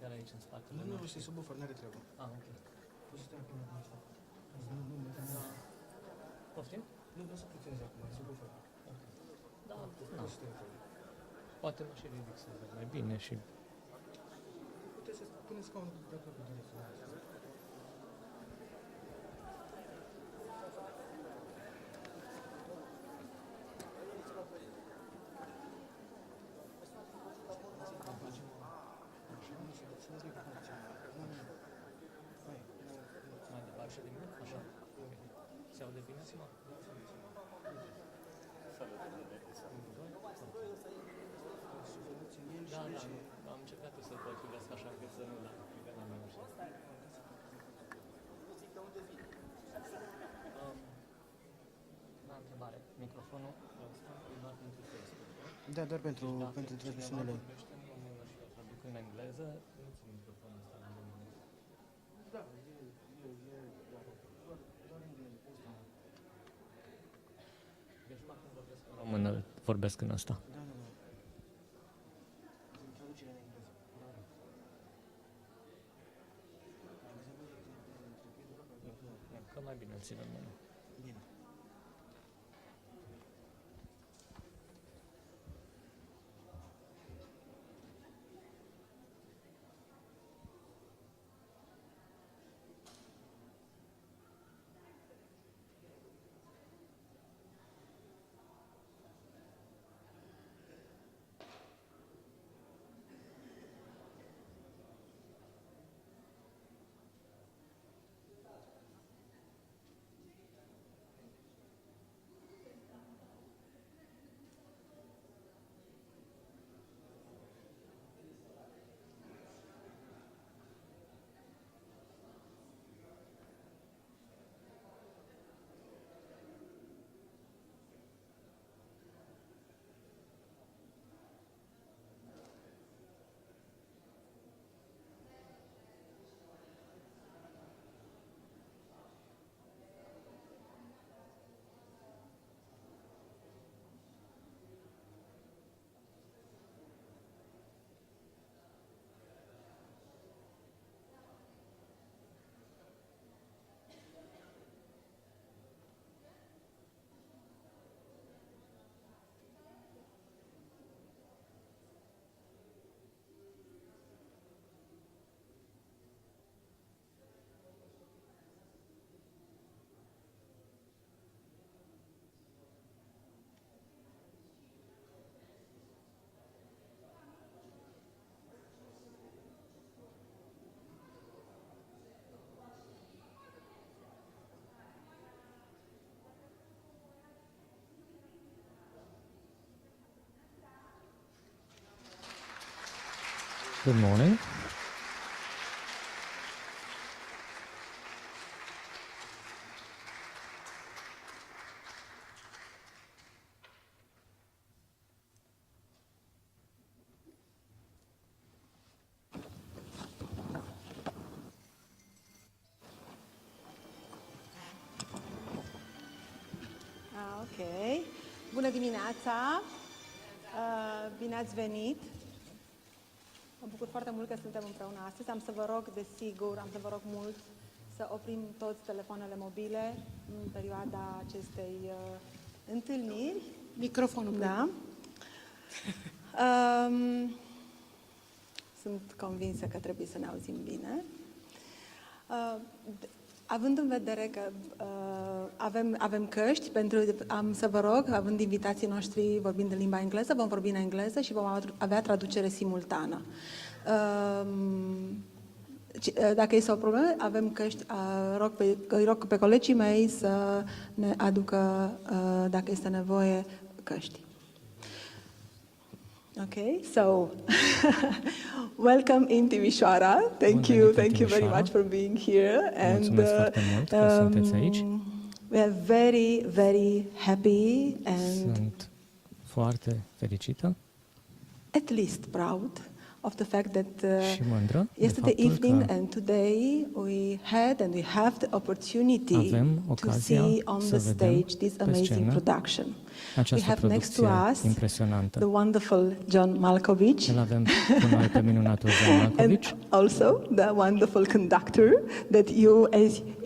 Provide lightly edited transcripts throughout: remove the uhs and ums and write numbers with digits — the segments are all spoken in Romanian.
chiar aici în spate. Nu, este subwoofer, n-are treabă. Ah, ok. Poți să te acum la asta. Poftim? Nu vreau să puținezi acum, e subwoofer. Da, Poți să te acum. poate mă și ridic să văd mai bine și... Puteți să puneți scaunul de aproape direct. Mai departe de mine? Așa. Se aude bine acum? Da, am încercat să-l potrivesc așa încât să nu, dar cred că n-am reușit. La întrebare, microfonul e doar pentru Facebook, nu? Da, doar pentru transmisiunile. Dacă cineva vorbește în română și eu traduc în engleză, nu țin microfonul ăsta la română. Da, doar engleză. Deci numai când vorbesc în română, vorbesc în asta. Da. Traducerea în engleză. Că mai bine îl țin în mână. Bine. Good morning. Ok. Bună dimineața! Bine ați venit! Mă bucur foarte mult că suntem împreună astăzi. Am să vă rog, desigur, am să vă rog mult să oprim toți telefoanele mobile în perioada acestei întâlniri. Microfonul. Da. Sunt convinsă că trebuie să ne auzim bine. Având în vedere că avem căști, am să vă rog, având invitații noștri vorbind în limba engleză, vom vorbi în engleză și vom avea traducere simultană. Dacă este o problemă, avem căști, îi rog pe colegii mei să ne aducă, dacă este nevoie, căști. Okay, so welcome in Timișoara. Thank you very much for being here. Mulțumesc foarte mult că sunteți aici. We are very, very happy and Sunt foarte fericită, at least proud of the fact that și mândră de yesterday faptul evening că and today we had and we have the opportunity avem to ocazia see on să the vedem stage this pe amazing scenă production. We această have next to producție us impresionantă. the wonderful John Malkovich. Îl avem cu noi pe minunatul John Malkovich. And also the wonderful conductor that you,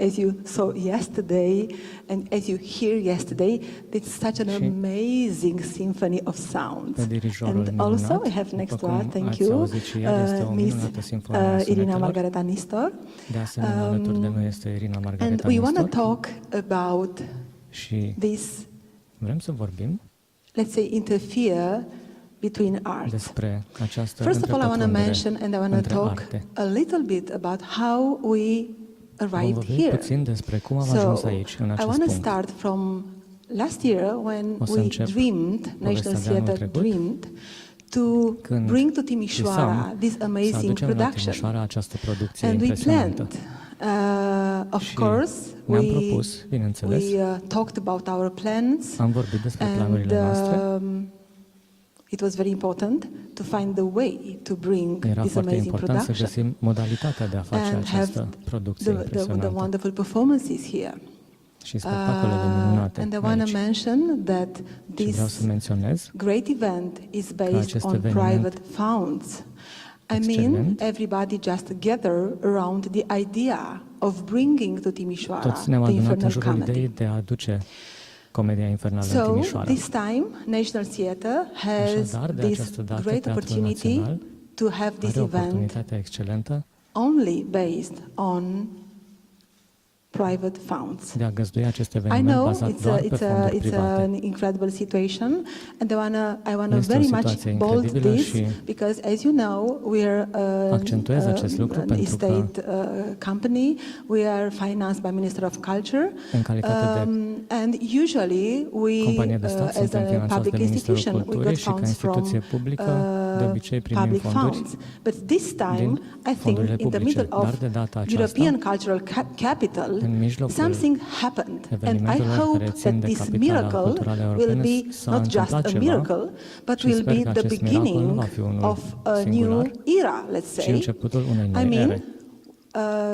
as you saw yesterday and as you hear yesterday, it's such an amazing symphony of sounds. Pe dirijorul And minunat, also we have next to după us, cum thank ați you, auzit și ieri, este o Miss minunată sinfonie a Irina sunetelor. Margareta Nistor. De asemenea, alături de noi este Irina And Margareta we want to Nistor. talk about Și this, vrem să vorbim let's say, interfere between art. despre această First of all, I want to întrepătrundere mention and I want to între talk arte. a little bit about how we Vom arrived vorbi here. puțin despre cum am ajuns aici, în I acest want to punct. start from last year when O să we încep dreamed, povestea National de anul Theatre trecut, dreamed, to când bring to Timișoara visam this să amazing aducem la production. Timișoara această producție And we impresionantă. planned, of Și course, ne-am propus, bineînțeles, we talked about our plans, am vorbit despre and planurile noastre. it was very important to find the way to bring Era this foarte amazing important să production găsim modalitatea de a face and have această producție the impresionantă wonderful performances here. și spectacolele minunate And I want to aici. mention that Și vreau this să menționez great event is based acest on eveniment private funds. I mean, excelent. everybody just gather around the idea of bringing to Timișoara toți ne-am the adunat în infernal jurul comedy. ideii de a aduce comedia infernală în So Timișoara. this time, National Theatre has Așadar, de this această dată, great Teatrul opportunity Național to have this are event oportunitatea excelentă only based on private funds. de a găzdui acest I eveniment know bazat doar pe fonduri it's private. an incredible situation, and I wanna Este o very much situație bold incredibilă this și because, as you know, we are accentuez acest lucru an pentru că estate company. We are financed by Minister of Culture, în calitate de and usually we, companie de stat as suntem a finanțați public de Ministerul institution, we Culturii got și ca funds from instituție publică de obicei primim public fonduri funds. But this time, din I think, fondurile in the publice. middle Dar of de data aceasta, European Cultural Capital, în mijlocul something happened, and I evenimentelor hope care țin that de this capitala miracle culturale will europene be s-a not just întâmplat a ceva miracle, but și will sper be că the acest miracol nu beginning va fi unul of a singular, new era, let's ci say. începutul unei I noi mean, ere.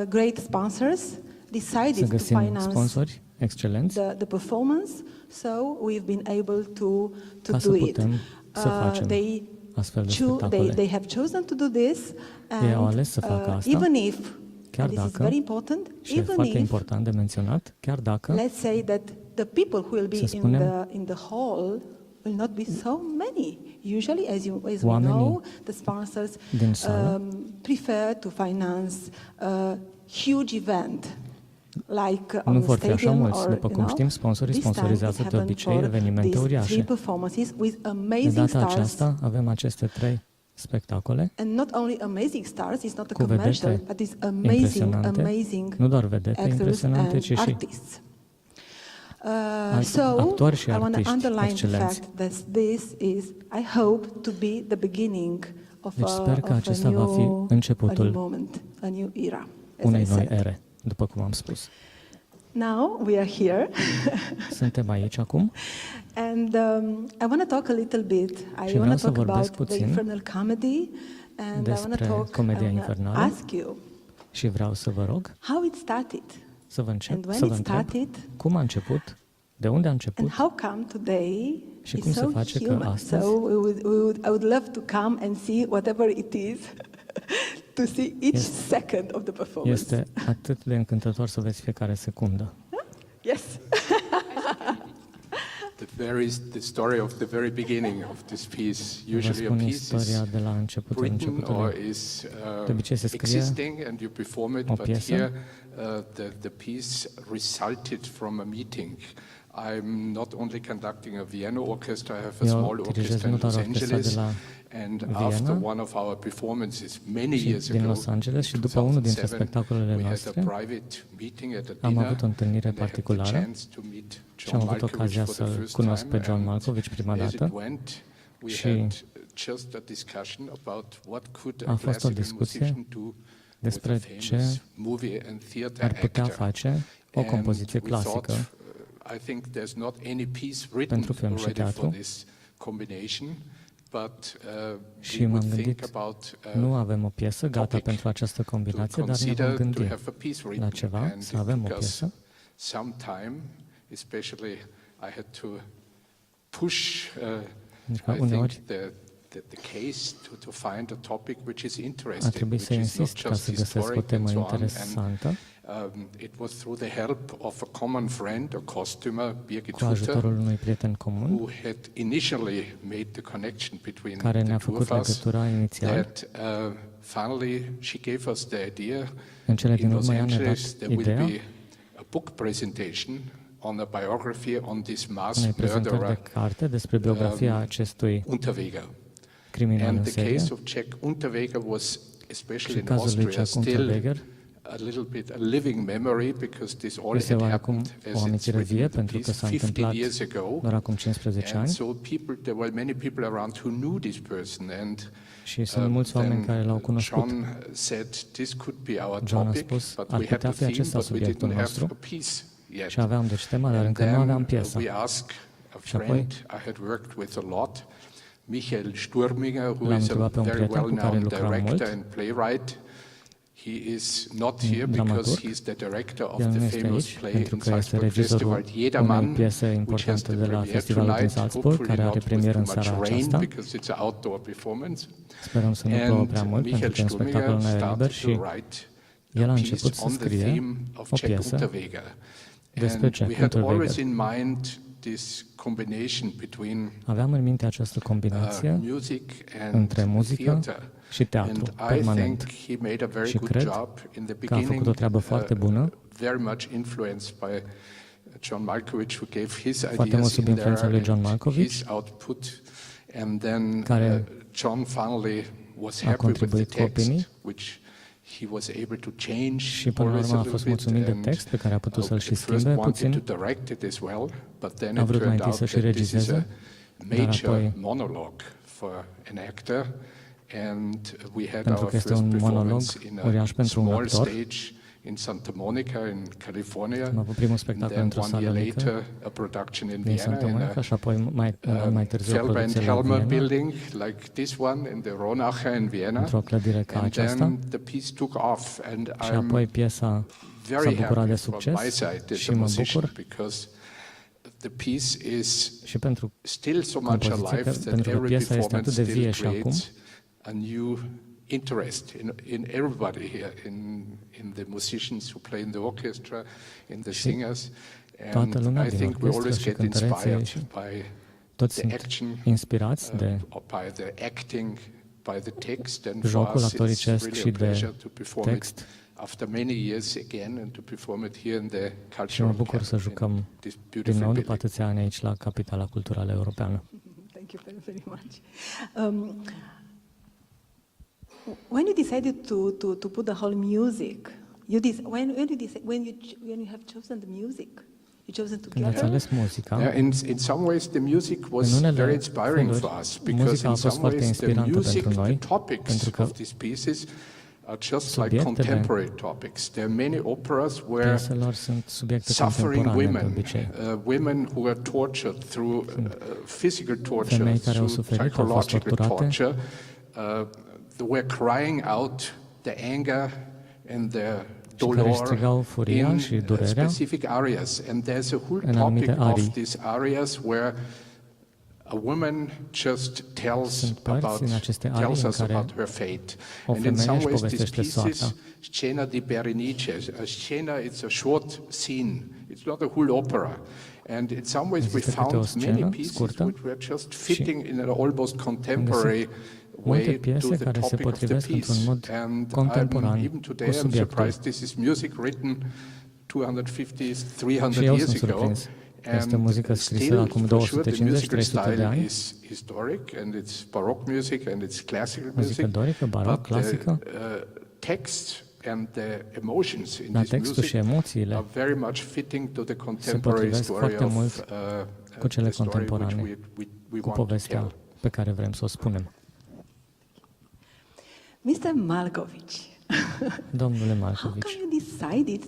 great sponsors Să decided to găsim finance sponsori excelenți the performance, so we've been able to ca să do it. putem să facem astfel de spectacole. They have chosen to do this, Ei au and ales să facă asta, even if, chiar and this is dacă, very important, și e even foarte if, important de menționat, chiar dacă let's say that the people who will be să spunem, in the hall will not be so many. Usually, as we oamenii know, the sponsors din sală prefer to finance a huge event, like nu on vor the fi așa stadium mulți. or, După cum știm, sponsorii this time it sponsorizează de happened obicei for evenimente these three uriașe. performances with De amazing data stars. aceasta avem aceste 3 spectacole And not only amazing stars, it's not a cu commercial, vedete but it's amazing, impresionante, nu doar vedete actors impresionante, and ci și artists. actori și I want to artiști underline the excelenți. fact that this is, I hope, to be the beginning of Deci sper că acesta va fi a new începutul moment, a new era. As unei I noi said. ere, după cum am spus. Now we are here, Suntem aici acum and I want to talk a little bit. I Și want vreau to să talk vorbesc about the puțin infernal comedy, and I want to despre talk. comedia I wanna infernală. ask you și vreau să vă rog how it started. să vă And încep, when să it vă întreb started, cum a început, de unde a început and how come today și it's cum se so face că human. astăzi So I would love to come and see whatever it is, to see each second of the performance. este atât de încântător să vezi fiecare secundă. Yes. The story of the very beginning of this piece. Vă Usually a spun piece istoria is de la începutul written or începutului. is De obicei se scrie existing and you perform it, o but piesă. here the piece resulted from a meeting. I'm not only conducting a Vienna orchestra, I have a Eu small dirigez orchestra in nu doar Los orchestra de Angeles, la and Viena, after one of our performances many și years din ago, Los Angeles, și in după unul dintre 2007, spectacolele we had a noastre, private meeting at a am dinner, avut o întâlnire and I had the particulară chance to meet și am John avut Malkovich ocazia for the să-l first cunosc time, pe John and Malkovich prima as it dată. went, we Și had just a discussion about what could a a fost o classical discuție musician do with a despre ce famous movie and theater ar putea actor. face o And compoziție we thought, clasică I think there's not any piece written pentru film și already for teatru. this combination, Și m-am gândit, nu avem o piesă gata pentru această combinație, dar ne vom gândi la ceva, să avem o piesă. Uneori a trebuit să insist ca să găsesc o temă interesantă. Cu ajutorul unui prieten comun, care ne-a făcut legătura inițial. În cele din urmă, ea ne-a dat ideea unei prezentări de carte despre biografia acestui criminal în serie. Și cazul lui Jack Unterweger este oarecum o amintire vie, pentru că s-a întâmplat doar acum 15 ani. Și sunt mulți oameni care l-au cunoscut. John a spus, ar putea fi acesta subiectul nostru. Și aveam deci tema, dar încă nu aveam piesa. Și apoi l-am întrebat pe un prieten cu care lucram mult, dramaturg. El nu este aici, pentru că este regizorul unei piese importante de la festivalul din Salzburg, care are premieră în seara aceasta. Sperăm să nu plouă prea mult, pentru că e un spectacol în aer liber și el a început să scrie o piesă despre Jack Unterweger. Aveam în minte această combinație între muzică și teatru, permanent. Și cred că a făcut o treabă foarte bună, foarte mult sub influența lui John Malkovich, care a contribuit cu opinii și până la urmă a fost mulțumit de text pe care a putut să-l și schimbe puțin. A vrut mai întâi să și regizeze, dar apoi, pentru că este un monolog uriaș pentru un actor, am avut primul spectacol într-o sală mică din Santa Monica și apoi mai târziu o producție la Viena, într-o clădire ca aceasta. Și apoi piesa s-a bucurat de succes și mă bucur și pentru compoziție, pentru că piesa este atât de vie și acum, interest in everybody here, in the musicians who play in the orchestra, in the singers, and I think we always get inspired by the action, by the acting, by the text, and for us it's really a pleasure to perform it after many years again and to perform it here in the cultural capital, this beautiful din nou după building. atâția ani aici la Capitala Culturală Europeană. Thank you very much. When you decided to put the whole music, when you have chosen the music, you chosen Când ați together. ales muzica, Yeah, in some ways the music was very inspiring for us, because muzica a in fost some foarte ways the inspirantă music, pentru noi, the topics pentru că of these pieces are just like subiectele contemporary topics. There are many operas where pieselor sunt subiecte suffering contemporane de women, obicei. women who are tortured through physical torture, femei care au through suferit, au fost psychological torturate, torture, they were crying out the anger and the și care își dolor strigau furia in și durerea specific areas. And there's a whole în topic anumite of arii. these areas where a woman just tells Sunt părți din aceste arii tells în us care about her fate. o And in femeie some își ways these povestește pieces, soarta. Scena di Berenice, a scena, it's a short scene. It's not a whole opera. And in some ways we Există câte o found many scenă pieces scurtă which were just fitting in an almost contemporary multe way to piese the care se topic of the potrivesc într-un piece. mod And contemporan even today cu I'm subiectul. surprised this is music written 250, 300 Și eu years sunt ago. surprins. Este And muzică scrisă still, acum for sure, the 250-300 musical de style ani. is historic, and it's Baroque music, and it's classical Muzică music. dorică, baroc, But clasică. the text and the emotions in Dar this textul și music emoțiile are very much fitting to the se contemporary potrivesc story foarte of mult cu cele the story which contemporane, we cu want to povestea tell. pe care vrem să o spunem. Mr. Malkovich, Domnule how Malkovich, come you decided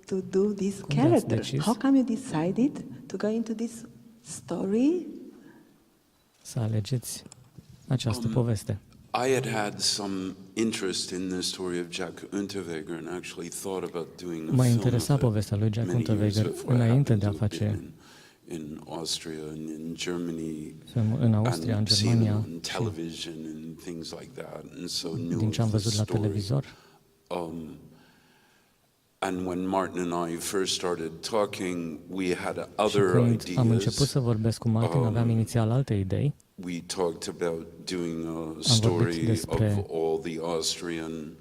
to do this Cum ați character? decis? How come you decided to go into this story? să alegeți această poveste. I had some interest in the story of Jack Unterweger and actually thought about doing a Mă film interesa of it povestea lui Jack many years Unterweger before I înainte happened de a to have face been in Austria and in Germany în Austria, în and seen Germania on television and things like that, and so knew din ce am of the văzut la story. televizor. And when Martin and I first started talking, we had Și other când am început ideas. să vorbesc cu Martin, aveam inițial alte idei. We talked about doing a vorbit story of despre all the Austrian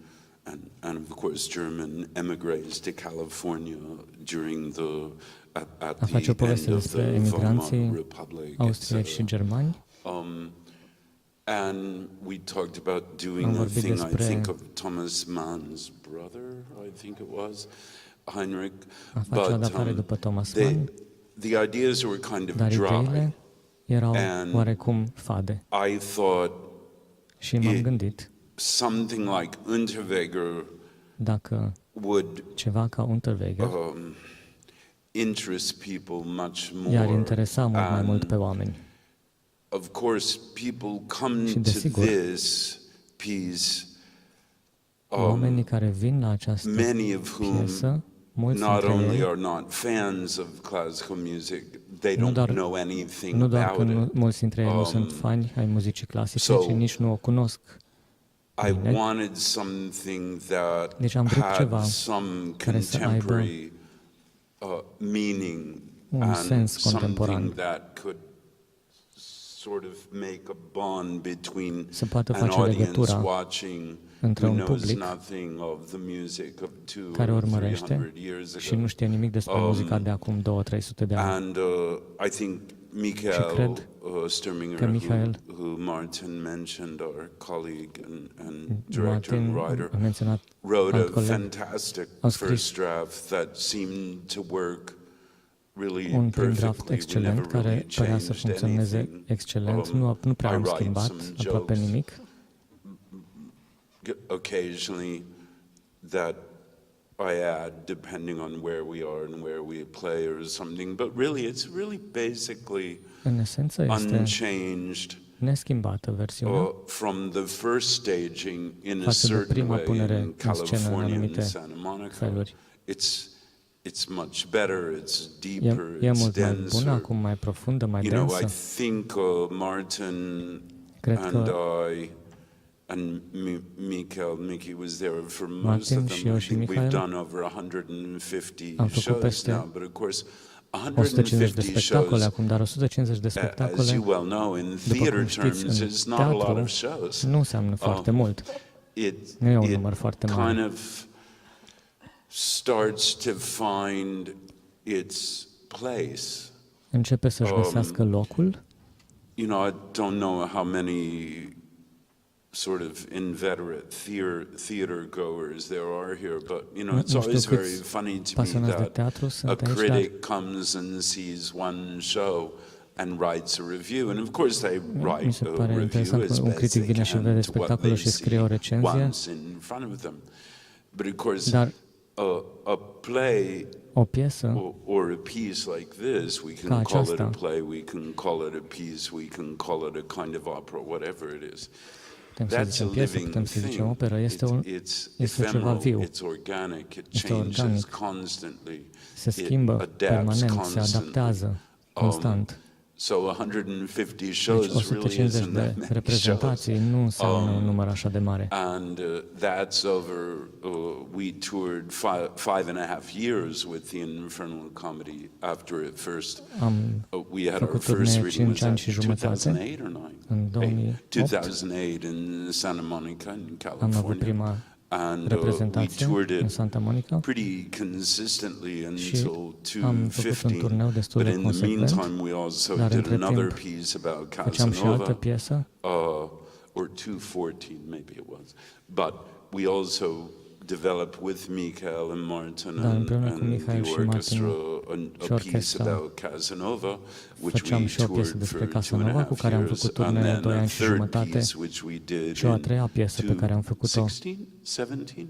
and of course German emigres to California during at A face o the end poveste of despre the emigranții Weimar Republic, austrieci și germani. and we talked about doing a vorbit thing, I despre think, of Thomas Mann's brother, I think it was, Heinrich. A face o adaptare după Thomas Mann, the ideas were kind of dar dry. ideile erau And oarecum fade. I thought Și m-am gândit, something like Unterweger dacă would ceva ca Unterweger interest people much i-ar more. interesa mult mai mult pe oameni. Of course, people come Și to desigur, this piece, oamenii care vin la această many of whom piesă, mulți not dintre only ei, are not fans of classical music, they nu don't doar, know anything nu doar about că it. mulți dintre ei nu sunt fani ai muzicii clasice, so ci nici nu o cunosc. I wanted something that Deci am vrut ceva had some care să aibă contemporary meaning un and sens contemporan, something that could sort of make a bond between să poată an face audience legătura watching între who un knows public nothing of the music of 200 care or urmărește 300 years și ago. nu știe nimic despre muzica de acum 200-300 de ani. And I think Michael cred Sturminger, că Michael, who Martin mentioned, our colleague and director Martin and writer, a menționat wrote alt a coleg, fantastic a scris first draft that seemed to work really un prim draft perfectly. We excelent never care really părea să changed funcționeze anything. excelent, nu prea I am write schimbat some aproape jokes nimic. occasionally that I add depending on where we are and where we play or something, but really it's really basically În esență este unchanged neschimbată versiunea from the first staging in a față de certain prima way punere in în scenă în California and anumite Santa Monica. feluri. It's much better, it's deeper, E it's mult mai bună, denser. acum mai profundă, mai You know, I densă. think Martin Cred and că I and Mickey was there for most Martin of și them. eu I și think we've Michael done over 150 am făcut shows peste now, but of course 150 de 150 spectacole shows, acum, dar 150 de as spectacole, you well know, in după theater cum știți, terms, în is not a lot teatru of shows. nu înseamnă foarte mult. Nu e un număr foarte Kind mare. of starts to find its place. Începe să-și găsească locul. You know, I don't know how many sort of inveterate theater goers there are here, but you know, it's Nu always știu very câți funny to me pasionați de that teatru a sunt aici, dar critic comes and sees one show and writes a review, and of course they mi write se a pare review interesant as că un best critic they vine și can vede to what spectacolul they și scrie o see recenzie, once in front of them. But of course, dar a play o piesă or a piece like this, we ca can call it a aceasta, play, we can call it a piece, we can call it a kind of opera, whatever it is. putem să That's a zicem piesă, living putem să zicem thing. operă, este ceva Ephemeral, viu, it's organic, it este changes organic, constantly, se it schimbă adapts permanent, se constantly. adaptează constant. So 150 Deci shows really 150 isn't de that many reprezentații nu înseamnă un număr așa de mare. And that's over, we toured 5.5 years with the Infernal Comedy after it first. We had our făcut first turnee reading, was 5 ani that și jumătate, 2008 or 9? în 2008 2008 in Santa Monica in am avut California. prima And we reprezentație toured în it Santa Monica pretty consistently și until am făcut un 2015. turneu destul But de in the consecvent, meantime, we also dar did între another timp piece about făceam și altă Casanova, piesă, or 214 maybe it was. But we also developed with Michael and Martin dar împreună cu and Michael the și orchestra Martin a și piece orchestra about Casanova, which făceam we și o piesă toured despre for Casanova, cu 2.5 care am years, făcut and turnee then 2 a ani și third jumătate, piece which we did și o a in treia piesă pe care am făcut-o 16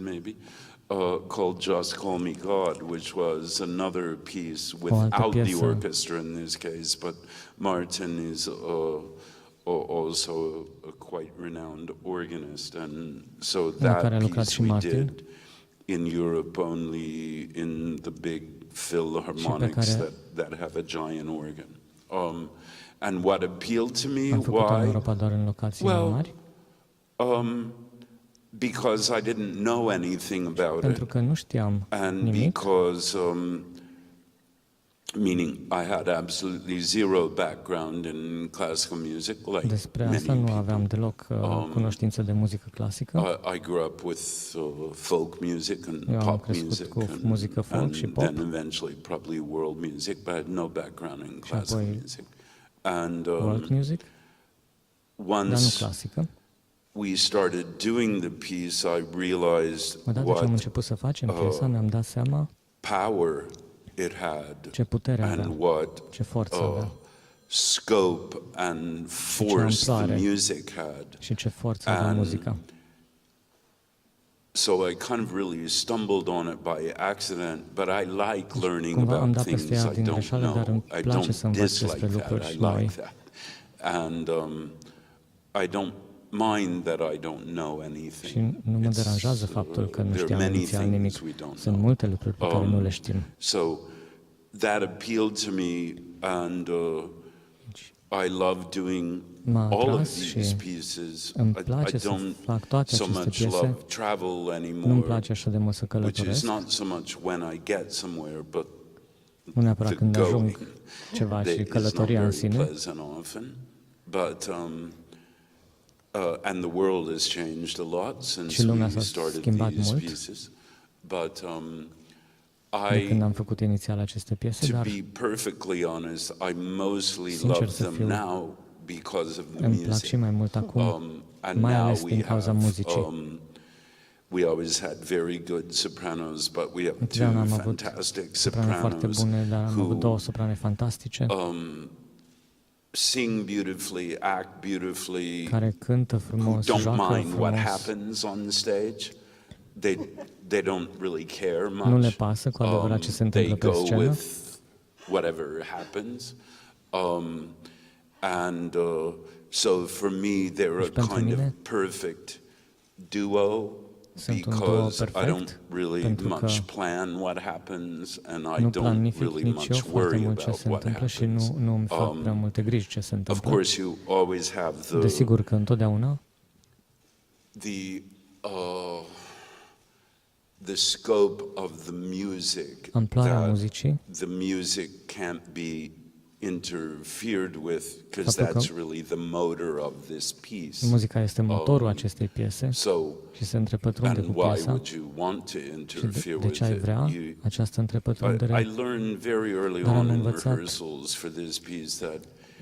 maybe, called Just Call Me God, which was another piece without the orchestra in this case, but Martin is also a quite renowned organist, and so that piece we did in Europe only in the big philharmonics that have a giant organ. And what appealed to me, why? Well, because I didn't know anything about it, and because, meaning I had absolutely zero background in classical music, like Despre asta nu aveam deloc cunoștință de muzică clasică. I grew up with folk music and Eu am pop crescut music cu muzică folk și and pop. then eventually probably world music, but I had no background in classical music. And World music, dar nu once clasică. we started doing the piece, I realized Odată ce am what început să facem piesa, mi-am dat seama power it had ce putere avea, and what ce forță avea scope and force the music had. Și ce forță avea muzica. So I kind of really stumbled on it by accident, but I like learning about things I don't know. I don't dislike that. I like that. And I don't mind that I don't know anything. Și nu mă deranjează faptul că nu știam inițial nimic. Sunt multe lucruri pe care nu le știm. So that appealed to me, and I love doing all of these pieces. I don't so much love travel anymore, which is not so much when I get somewhere, but the going. It's not very pleasant often, but and the world has changed a lot since we started these pieces. But de când am făcut inițial aceste piese, dar to be perfectly honest, I mostly love them now because of the music. Îmi plac și mai mult acum, mai ales din cauza muzicii. We always had very good sopranos, but we have two fantastic sopranos who sing beautifully, act beautifully, care cântă frumos, who don't joacă mind what frumos. happens on stage. They don't really care much. Nu le pasă cu adevărat ce se întâmplă pe scenă. They go with whatever happens. And so for me, they're a kind of perfect duo because I don't really much plan what happens, and I don't really much worry about what happens. Of course, you always have Desigur că întotdeauna the scope of the music, amploarea muzicii, the music can't be interfered with, because that's really the motor of this piece. Muzica este motorul acestei piese și se întrepătrunde cu piesa. Și de ce ai vrea această întrepătrundere? Dar am învățat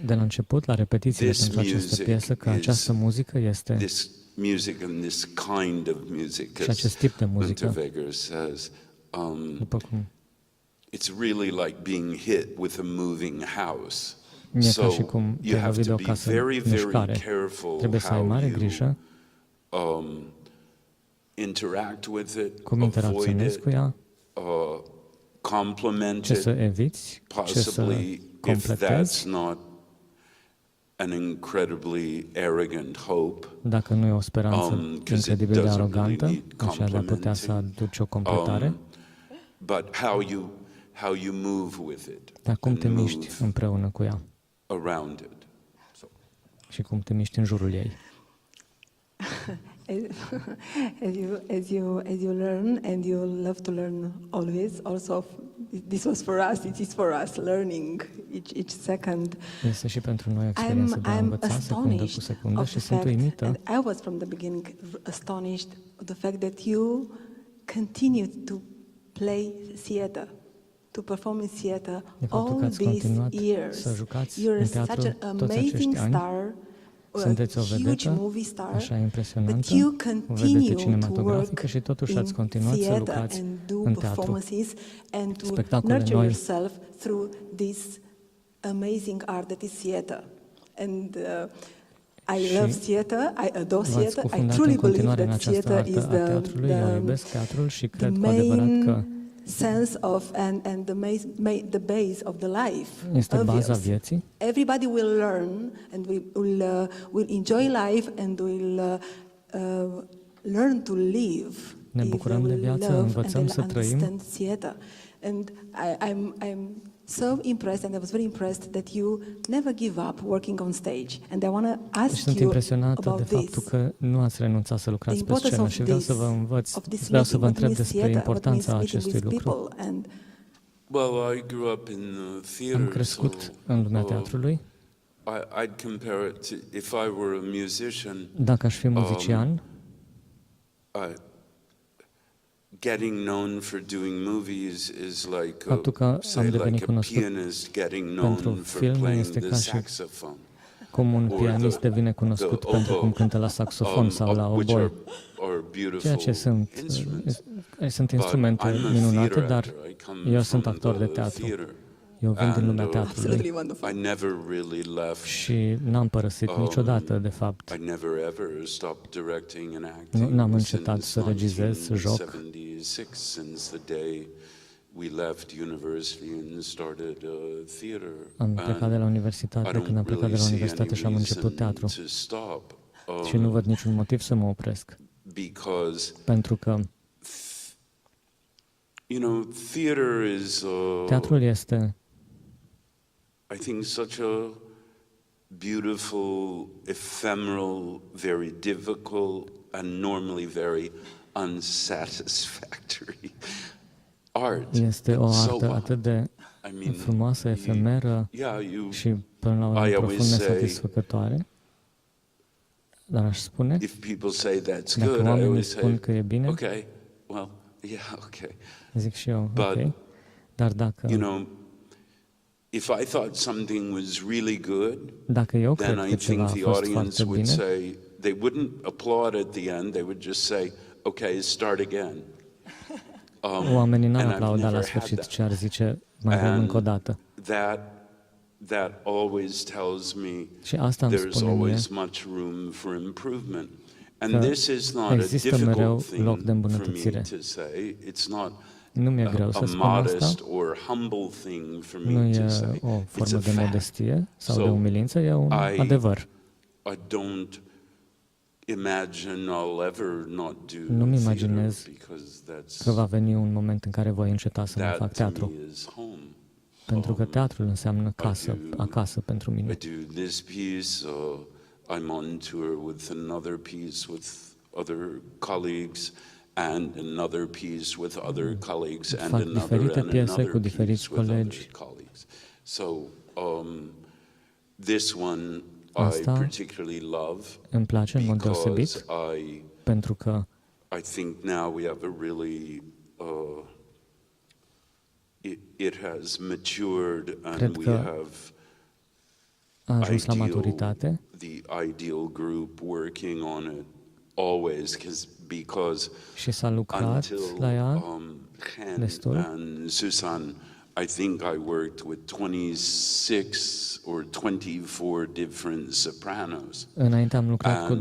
de la început, la repetițiile pentru această piesă, că această muzică este music and this kind of music, și acest tip de muzică, Unterweger says, după cum it's really like being hit with a moving house. E ca și cum te lovi de o casă în mișcare. Trebuie să ai mare grijă cum interacționezi cu ea, ce să eviți, ce să completezi. An incredibly arrogant hope. Dacă nu e o speranță incredibil de arogantă, așa de a putea să aduci o completare. But how you move with it. Dar cum te miști împreună cu ea? Around it. Și cum te miști în jurul ei. As you learn, and you love to learn always, also this was for us, it is for us, learning each second. Este și pentru noi o experiență de a învăța secundă cu secundă și sunt uimită. And I was from the beginning astonished of the fact that you continued to play theater, to perform in theater all these years. You're such an amazing star. Sunteți o vedetă, așa impresionantă, o vedetă cinematografică și totuși ați continuat să lucrați în teatru. Spectacole noi. I love theater, I adore v-ați theater, I cufundat truly în believe continuare în that această theater is artă a teatrului, eu iubesc teatrul și cred cu adevărat că sense of and the base of the life. este baza vieții. Everybody will learn and will enjoy life and will learn to live. Ne bucurăm de viață, învățăm să trăim. And I'm so impressed, and I was very impressed that you never give up working on stage. And I want to ask Sunt you impresionată about de faptul că nu ați renunțat să lucrați pe scenă și vreau să vă învăț, vreau să vă întreb despre importanța acestui lucru. Well, I grew up in theater. Am crescut în lumea teatrului. I'd compare it to if I were a musician. Dacă aș fi muzician, getting known for doing movies is like faptul că am devenit a cunoscut pianist getting known pentru for film playing este the ca și saxophone. cum un pianist devine cunoscut pentru cum cântă la saxofon sau la oboi. Ceea ce sunt instrumente minunate, dar eu sunt actor de teatru. Eu vin din lumea teatrului și n-am părăsit niciodată, de fapt. N-am încetat să regizez, să joc. Am plecat de la universitate, când am plecat de la universitate și am început teatru. Și nu văd niciun motiv să mă opresc. Pentru că teatrul este, I think, such a beautiful, ephemeral, very difficult, and normally very unsatisfactory art. Este o artă atât de frumoasă, efemeră și până la urmă profund nesatisfăcătoare. Dar aș spune, dacă oamenii spun că e bine, zic și eu, ok. Dar dacă if I thought something was really good, dacă eu cred then că I ceva think a the fost audience foarte would bine, say, they wouldn't applaud at the end, they would just say, okay, start again. Oamenii n-ar aplauda la sfârșit, ci ar zice, mai vrem încă o dată. That always tells me there's always much room for improvement. And this is not a difficult thing for me to say. It's not nu mi-e greu să spun asta, nu e o formă de modestie sau de umilință, e un adevăr. Nu-mi imaginez că va veni un moment în care voi înceta să mai fac teatru, pentru că teatrul înseamnă casă, acasă pentru mine. I'm on tour with another piece with other colleagues, and another piece with other colleagues, and another piese cu diferiți colegi. So this one I particularly love. Îmi place în mod deosebit pentru că I think now we have a really it has matured and we have a ajuns la maturitate. The ideal group working on it always because și s-a lucrat la ea destul. And Susan, I think I worked with 26 or 24 different sopranos. Înainte am lucrat cu 25-26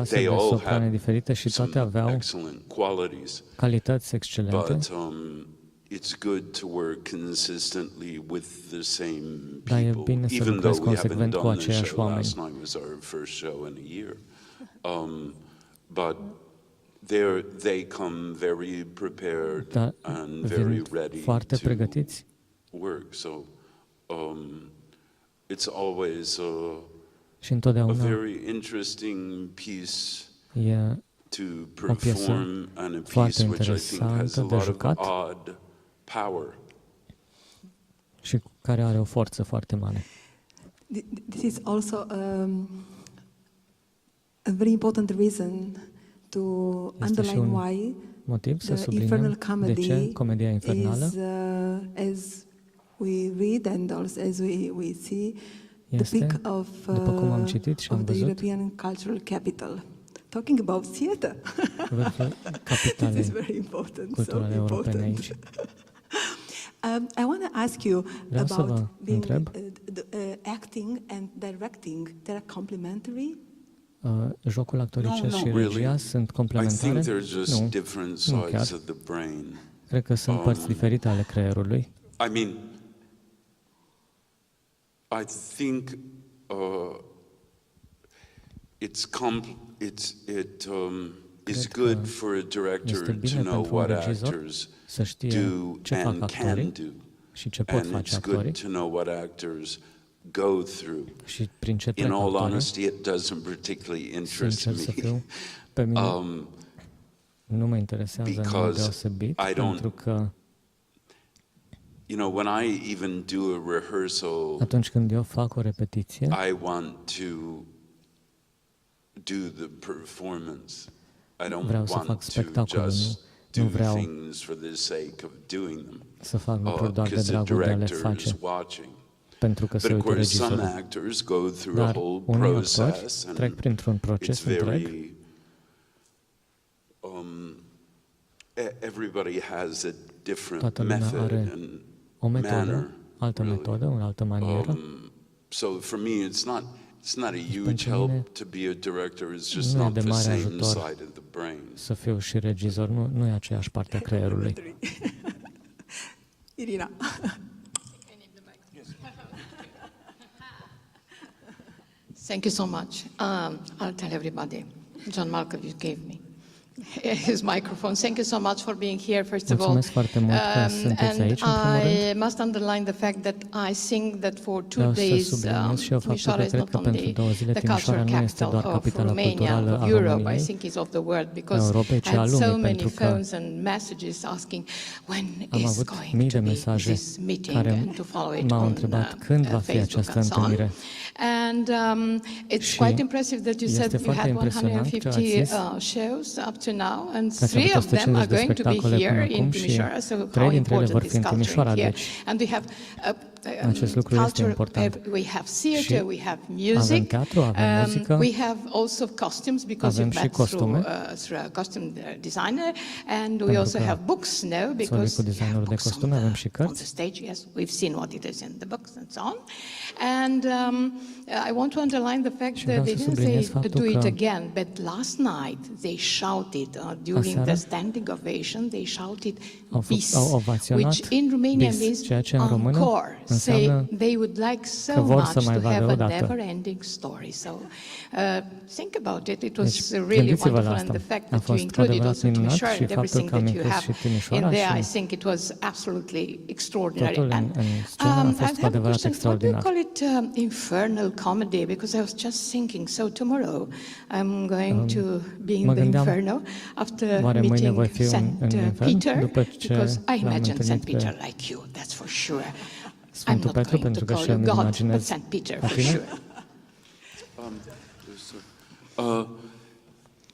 de soprane diferite și toate aveau calități excelente. It's good to work consistently with the same people. Dar e bine să lucrezi consecvent cu aceiași oameni. Last night was our first show in a year. But they come very prepared and very ready foarte pregătiți. Work. So it's always a very interesting piece to perform, and a piece which I think has a lot of odd power. Și care are o forță foarte mare. This is also a very important reason to underline why motiv să the infernal comedy de ce comedia infernală is, as we read and also as we see, the peak of the European cultural capital. Talking about theater. This is very important. So important. I want to ask you Vreau să about vă being întreb. acting and directing. They're complementary. Jocul actoricesc și regia sunt I complementare? think they're just Nu, different nu sides chiar. of the brain. Cred că sunt părți diferite ale creierului. I mean, I think it's good for a director to know what actors să știe do ce fac and can actorii do, și ce pot and face it's good actorii to know what actors go through. și prin ce trec In all actorii. honesty, it doesn't particularly interest Sincer să me. fiu, pe mine nu mă interesează în mod deosebit, pentru că You know, when I even do a rehearsal, atunci când eu fac o repetiție, I want to do the performance. I don't vreau să fac want to spectacolul, just nu do vreau things for the sake of doing them. să fac lucruri doar de Because the dragul de a le director is face, watching. pentru că se But of uită course, some regizorul. actors go through a Dar whole unii actori process, trec and printr-un proces it's întreg. very. Everybody has a different Toată lumea method are and o metodă, manner. altă really. metodă, o altă manieră. So for me, it's not a huge pentru help mine to be a director. It's just nu e not de the mare same ajutor side of the brain. să fiu și regizor, nu e aceeași parte a creierului. Irina. Thank you so much. I'll tell everybody. John Malkovich gave me his microphone. Thank you so much for being here, first of all. Mulțumesc foarte mult că sunteți aici, în primul I rând. must underline the fact that I think that for 2 Vreau să days, subliniez și eu faptul Timișoara că is cred not că pentru only 2 zile the Timișoara cultural nu este doar capital of capitala Romania, culturală of a Europe, I României, think it's of the world, because Europei, I ci a had so lumii, many pentru că phones and messages asking when am is avut going mii de to be mesaje this meeting care and to follow it m-au on întrebat când va fi Facebook această and so on. întâlnire. And it's Și quite impressive that you said este you foarte had impresionant că 150 ați zis shows up to now, and că ați 3 avut of them 150 are de going to be spectacole până here acum in și Timișoara, so 3 how dintre ele vor important fi is în culture Timișoara, here. deci And we have acest lucru este important. we have theater, we have Avem music, teatru, avem muzică, we have also costumes, because avem you've și met through, costume, through a costume designer, and we pentru also că have books now, ați vorbit because cu we have designerul de books costume, avem și on the cărți. stage. Yes, we've seen what it is in the books and so on. And I want to underline the fact Și that vreau they să didn't subliniez say faptul do it că again, but last night they shouted during aseară the standing ovation, they shouted au bis, ovaționat which in Romanian bis, means ceea ce în română encore. Say înseamnă they would like so că vor much să mai to vadă have o a dată. never-ending story. So think about it. It was Deci, really gândiți-vă la wonderful, asta. and the fact A that you fost cu included adevărat also minunat Timișoara și and faptul everything că am that you inclus have și Timișoara in there, I și think it was absolutely extraordinary. totul And în scenă a fost I cu have a adevărat question. What do you extraordinar. call it infernal comedy? Because I was just thinking, so tomorrow I'm going to be in mă the gândeam, inferno after oare mâine voi meeting fi Saint în infern, Peter, după ce because I l-am imagine Saint întâlnit Peter pe like you, that's for sure. I'm Sfântul not Petru, going pentru to că call și eu you îmi God, but imaginez Saint Peter ca for tine. sure.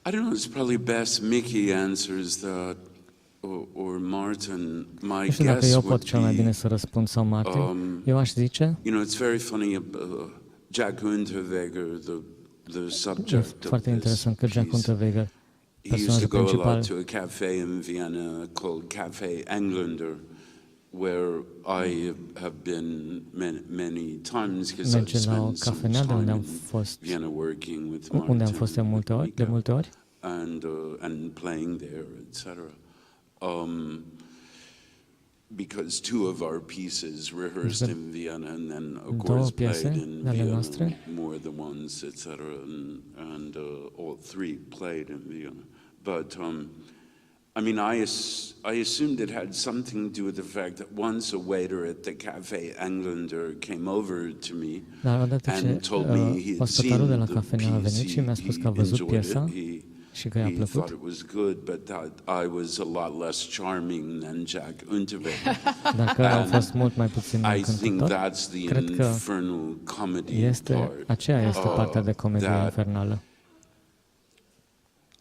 I don't know. It's probably best Mickey answers that, or Martin. My Nu știu dacă guess eu would pot cel mai bine be. să răspund sau Martin. Eu aș zice, You know, it's very funny. Jack Unterweger, the e subject of foarte this interesant că Jack piece, Unterweger, he used to personajul go a principal, lot to a cafe in Vienna called Cafe Engländer, where I have been many times because I've merge la o spent some cafenea de unde time am in fost, Vienna working with unde am fost de Martin multe ori, and playing there, etc. Because 2 of our pieces rehearsed in Vienna and then, of course, played in Vienna more than once, etc. And all 3 played in Vienna. But I mean, I assumed it had something to do with the fact that once a waiter at the Cafe Engländer came over to me and told me he had seen de la the cafenea a venit și mi-a piece, spus că a he văzut enjoyed piesa it, și că i-a he thought plăcut. it was good, but that I was a lot less charming than Jack Unterweger. Dar că am fost mult mai puțin I think încântător. that's the Cred că infernal comedy part. aceea este partea de comedie that, infernală.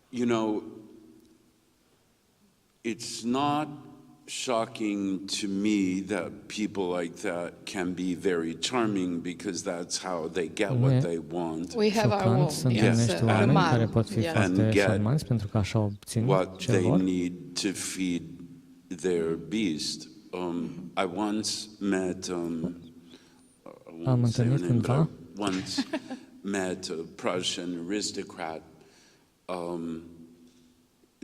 You know, it's not shocking to me that people like that can be very charming because that's how they get what they want. We have our Șocant own, să yes, întâlnești oameni care pot fi yes. foarte șarmanți pentru că așa obțin What ce they vor need to feed their beast. I once met, Am întâlnit cândva once met a Prussian aristocrat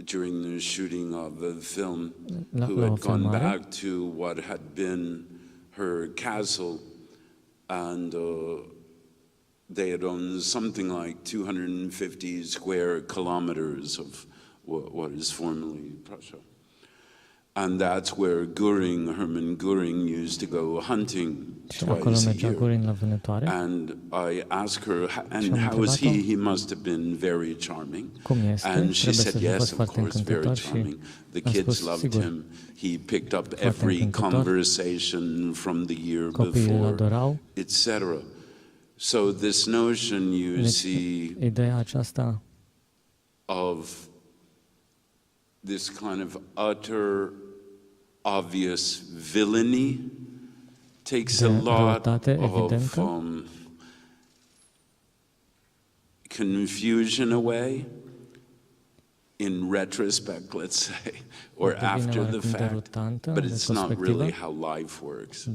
during the shooting of a film who had gone back to what had been her castle, and they had owned something like 250 square kilometers of what is formerly Prussia. And that's where Hermann Göring used to go hunting twice a year. And I asked her, and how is he? He must have been very charming. And she said, yes, of course, very charming. The kids loved him. He picked up every conversation from the year before, etc. So this notion you see of this kind of utter, obvious villainy takes a lot of confusion away in retrospect, let's say, or after the fact, but it's not really how life works.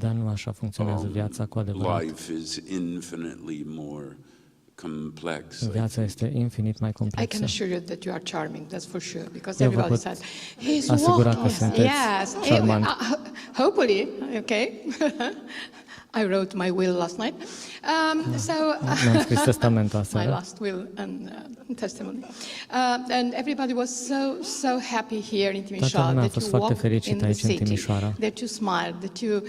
Life is infinitely more complex. Viața este infinit mai complexă. I can assure you that you are charming, that's for sure, because everybody says he's walking. Yes, hopefully, okay. I wrote my will last night. Mi-am scris testamentul aseară. My last will and testimony. And everybody was so happy here in Timișoara that you walk in the city, that you smile, that you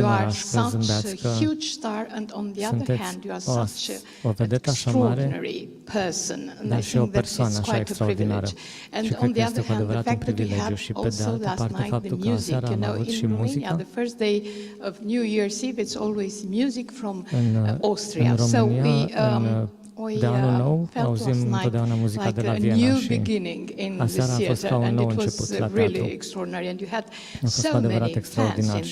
are such a huge star, and on the other hand, you are such an extraordinary person. And I think that is quite a privilege. And on the other hand, the fact that we had also last night the music, you know, in Romania, the first day of New Year's Eve, it's always music from Austria. So we felt last night like a new beginning in the theater, and it was really extraordinary. And you had so many fans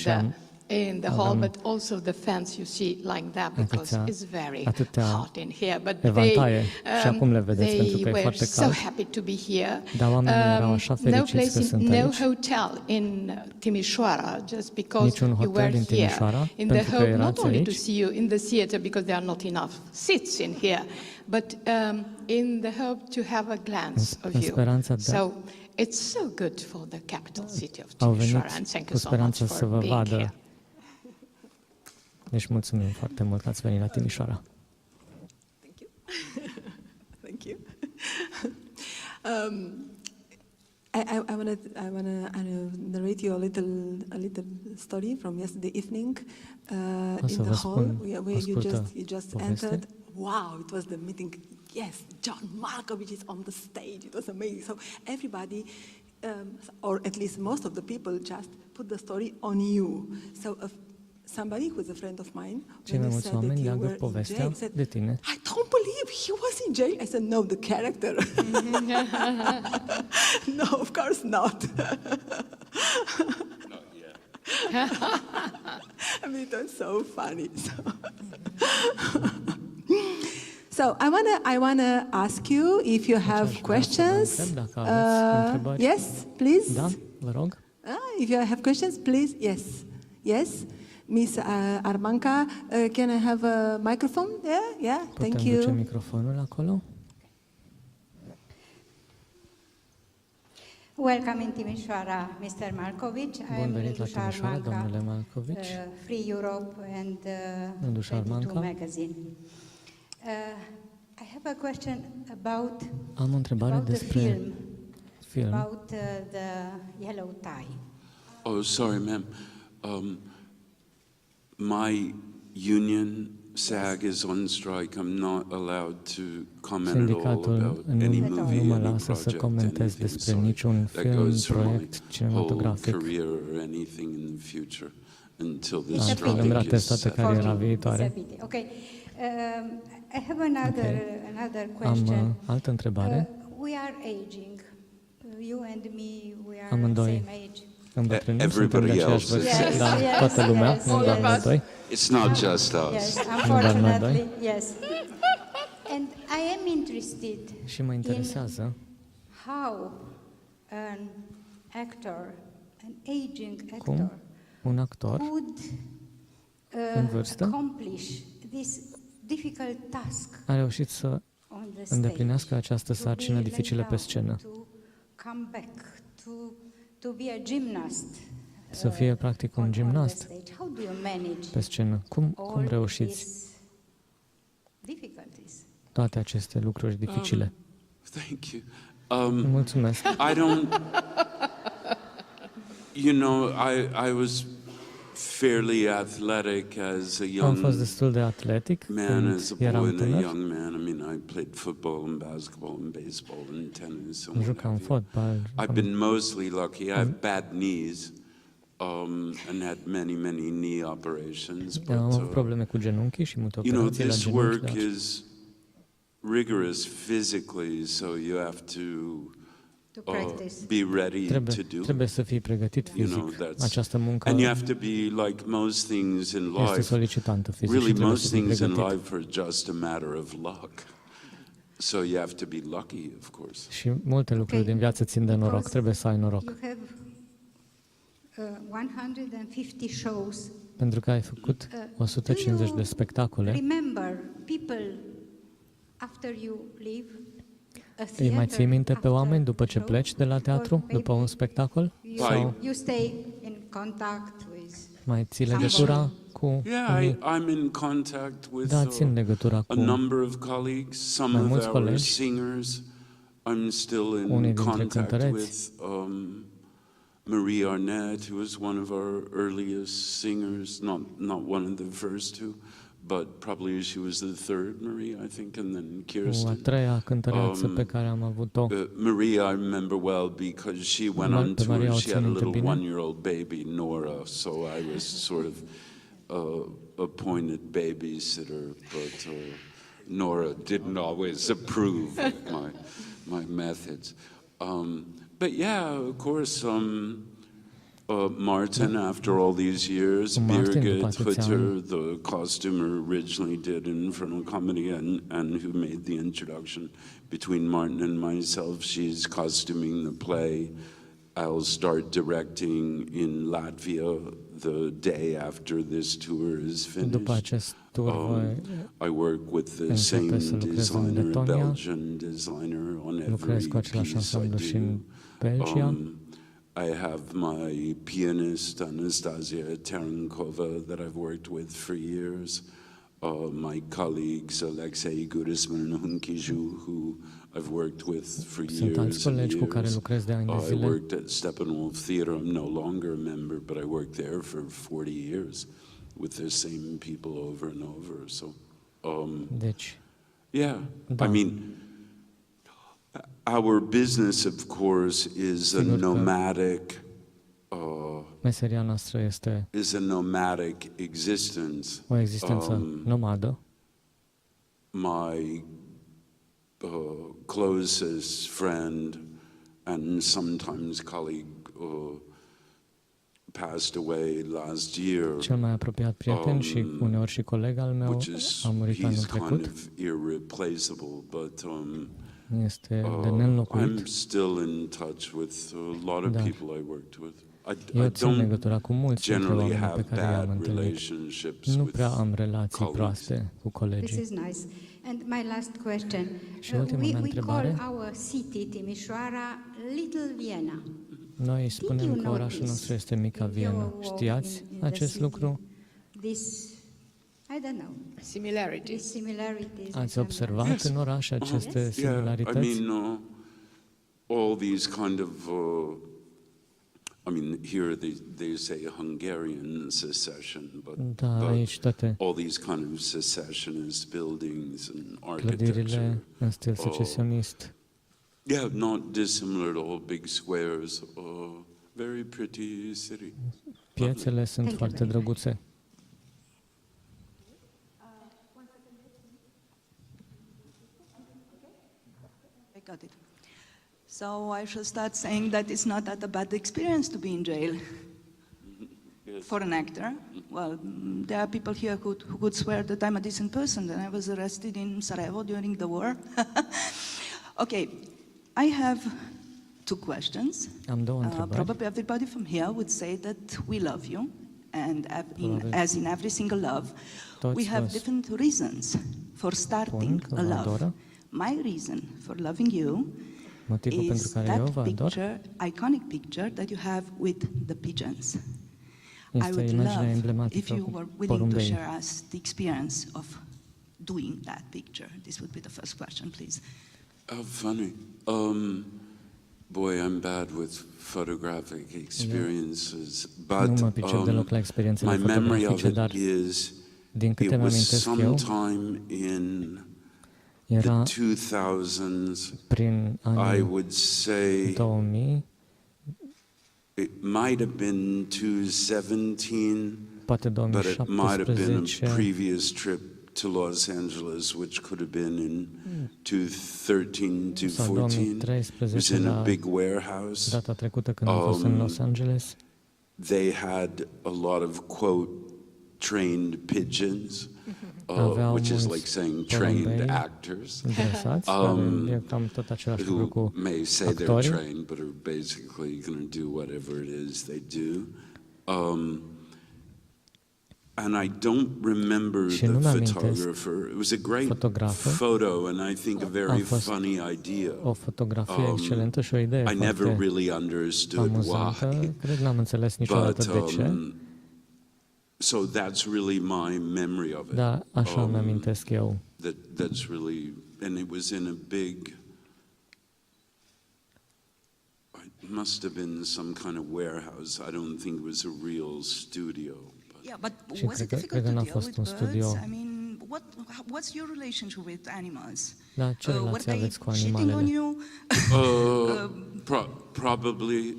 in the hall, but also the fans you see like that, because it's very hot in here. But they were so happy to be here. No place, no hotel in Timișoara, just because you were here in the hope not only to see you in the theater, because there are not enough seats in here, but in the hope to have a glance of you. So it's so good for the capital city of Timișoara, and thank you so much for being here. Deci mulțumim foarte mult că ați venit la Timișoara. Thank you. Thank you. I wanna narrate you a little story from yesterday evening in the hall where you just entered. Wow, it was the meeting. Yes, John Malkovich is on the stage. It was amazing. So everybody, or at least most of the people, just put the story on you. So somebody who was a friend of mine, when you said that you were in jail, said, I don't believe he was in jail. I said, no, the character. No, of course not. Not yet. I mean, it was so funny. So I wanna ask you if you have questions. Yes, please. Da, vă rog. If you have questions, please. Yes. Miss Armanca, can I have a microphone? Yeah. Thank you. Putem duce microfonul acolo? Welcome in Timișoara, Mr. Malkovich. I am Irina Margareta Nistor, Free Europe and 22 magazine. I have a question about Am o întrebare despre film. About the yellow tie. Oh, sorry, ma'am. My union, SAG, is on strike. I'm not allowed to comment at all about any movie, any project, anything. So that goes for my whole career or anything in the future until this strike is settled. Okay. I have another question. Altă întrebare. We are aging. You and me, we are Amândoi same age. Everybody else is. Toată lumea, nu doar noi doi. It's not just us. Yes, unfortunately, yes. And I am interested Și mă interesează how an actor an aging cum actor un actor could în vârstă accomplish this difficult task a reușit să on the stage, îndeplinească această sarcină to be dificilă laid pe down, scenă, to come back, to be a gymnast, să fie practic un on the gimnast stage. How do you manage pe scenă. Cum all reușiți these difficulties? toate aceste lucruri dificile? Thank you. Mulțumesc. I don't, you know, I was fairly athletic as a Am young fost destul de atletic man, când as a eram boy and a tânăr. young man. I mean, I played football and basketball and baseball and tennis and what Jucam have you. fotbal. I've been mostly lucky. I have bad knees and had many knee operations. But, Am avut probleme cu genunchii și multe you know, operații la this genunchi. work Dar is rigorous physically, so you have to be ready to do. Trebuie să fii pregătit fizic. Această muncă and you have to be like most things in este life. solicitantă fizic și Really, trebuie most să fii things in pregătit. life are just a matter of luck. So you have to be lucky, of course. Și multe lucruri din viață țin de noroc. Trebuie să ai noroc. You have 150 shows. Pentru că ai făcut 150 de spectacole. Remember people after you leave a Îi mai ții minte pe after oameni după ce show? pleci de la teatru, Or după un spectacol? Sau You stay in contact with mai ții legătura cu Yeah, unii? I'm in contact with Da, țin legătura a cu number of colleagues, some mai of mulți our colegi. singers. I'm still in Unii dintre contact cântăreți. with Marie Arnett, who was one of our earliest singers, not one of the first two, but probably she was the third Marie, I think, and then cu a Kirsten. treia cântăreață pe care am avut-o. Marie, I remember well because she went on Pe Maria tour. o She had a țin minte little bine. one-year-old baby, Nora, so I was sort of appointed babysitter, but Nora didn't always approve of my methods. But yeah, of course, Martin, after all these years, Birgit Hutter, the costumer, originally did Infernal Comedy and who made the introduction between Martin and myself. She's costuming the play. I'll start directing in Latvia the day after this tour is După finished. acest tur voi I work with the same designer, a Belgian designer, on every cu același piece I ansamblu și în do. Belgia. I have my pianist, Anastasia Terankova, that I've worked with for years. My colleagues, Alexei Gurisman and Hunkiju, who I've worked with for Sunt alți years and colegi cu care years. lucrez de ani de I zile. worked at Steppenwolf Theatre. I'm no longer a member, but I worked there for 40 years with the same people over and over. So, Deci, yeah, da. I mean, our business, of course, is a nomadic. Meseria noastră este Is a nomadic existence. o existență nomadă. My closest friend and sometimes colleague passed away last year. Cel mai apropiat prieten și uneori și coleg al meu a murit anul He's kind trecut. of irreplaceable, but Este de neînlocuit. I'm still in touch with a lot of Dar people I worked with. eu I țin legătura cu mulți dintre generally oamenii have pe care i-am bad întâlnit. relationships Nu with prea am relații colleagues. proaste cu This colegii. is nice. And my last question. Și ultima mea We call întrebare. our city, Timișoara, Little Vienna. Noi spunem că orașul nostru este Mica Viena. Știați acest lucru? This, I don't know. Similarities. Similarities. Ați observat în oraș aceste similarități? Yeah, I mean, all these kind of, I mean, here they say Hungarian secession, but aici toate all these kind of secessionist buildings and clădirile architecture. în stil secesionist. Yeah, not dissimilar to all big squares. Very pretty city. Piețele sunt foarte drăguțe. I got it. So I should start saying that it's not that a bad experience to be in jail. Yes. For an actor. Well, there are people here who could swear that I'm a decent person, and I was arrested in Sarajevo during the war. Okay, I have two questions. Am două întrebări. Probably everybody from here would say that we love you, and as in every single love, we have different reasons for starting a love. My reason for loving you is that picture, iconic picture that you have with the pigeons. I would love if you were willing to share us the experience of doing that picture. This would be the first question, please. Oh, funny. Boy, I'm bad with photographic experiences, but my memory of it is it was sometime in the 2000s, I would say it might have been 2017, but it might have been a previous trip to Los Angeles, which could have been in 2013, 2014. It was in a big warehouse. Data trecută când am fost în Los Angeles. They had a lot of, quote, trained pigeons, which is like saying trained actors, who may say they're trained, but are basically going to do whatever it is they do. And I don't remember the photographer. It was a great photo, and I think a very funny idea. O fotografie excelentă și o idee I never really understood why. Cred că n-am înțeles niciodată de ce. So that's really my memory of it. Da, așa îmi amintesc eu. That's really, and it was in a big. It must have been some kind of warehouse. I don't think it was a real studio. Yeah, but was it difficult to deal with birds? I mean, what's your relationship with animals? Da, ce relație aveți cu animalele? On you? Probably.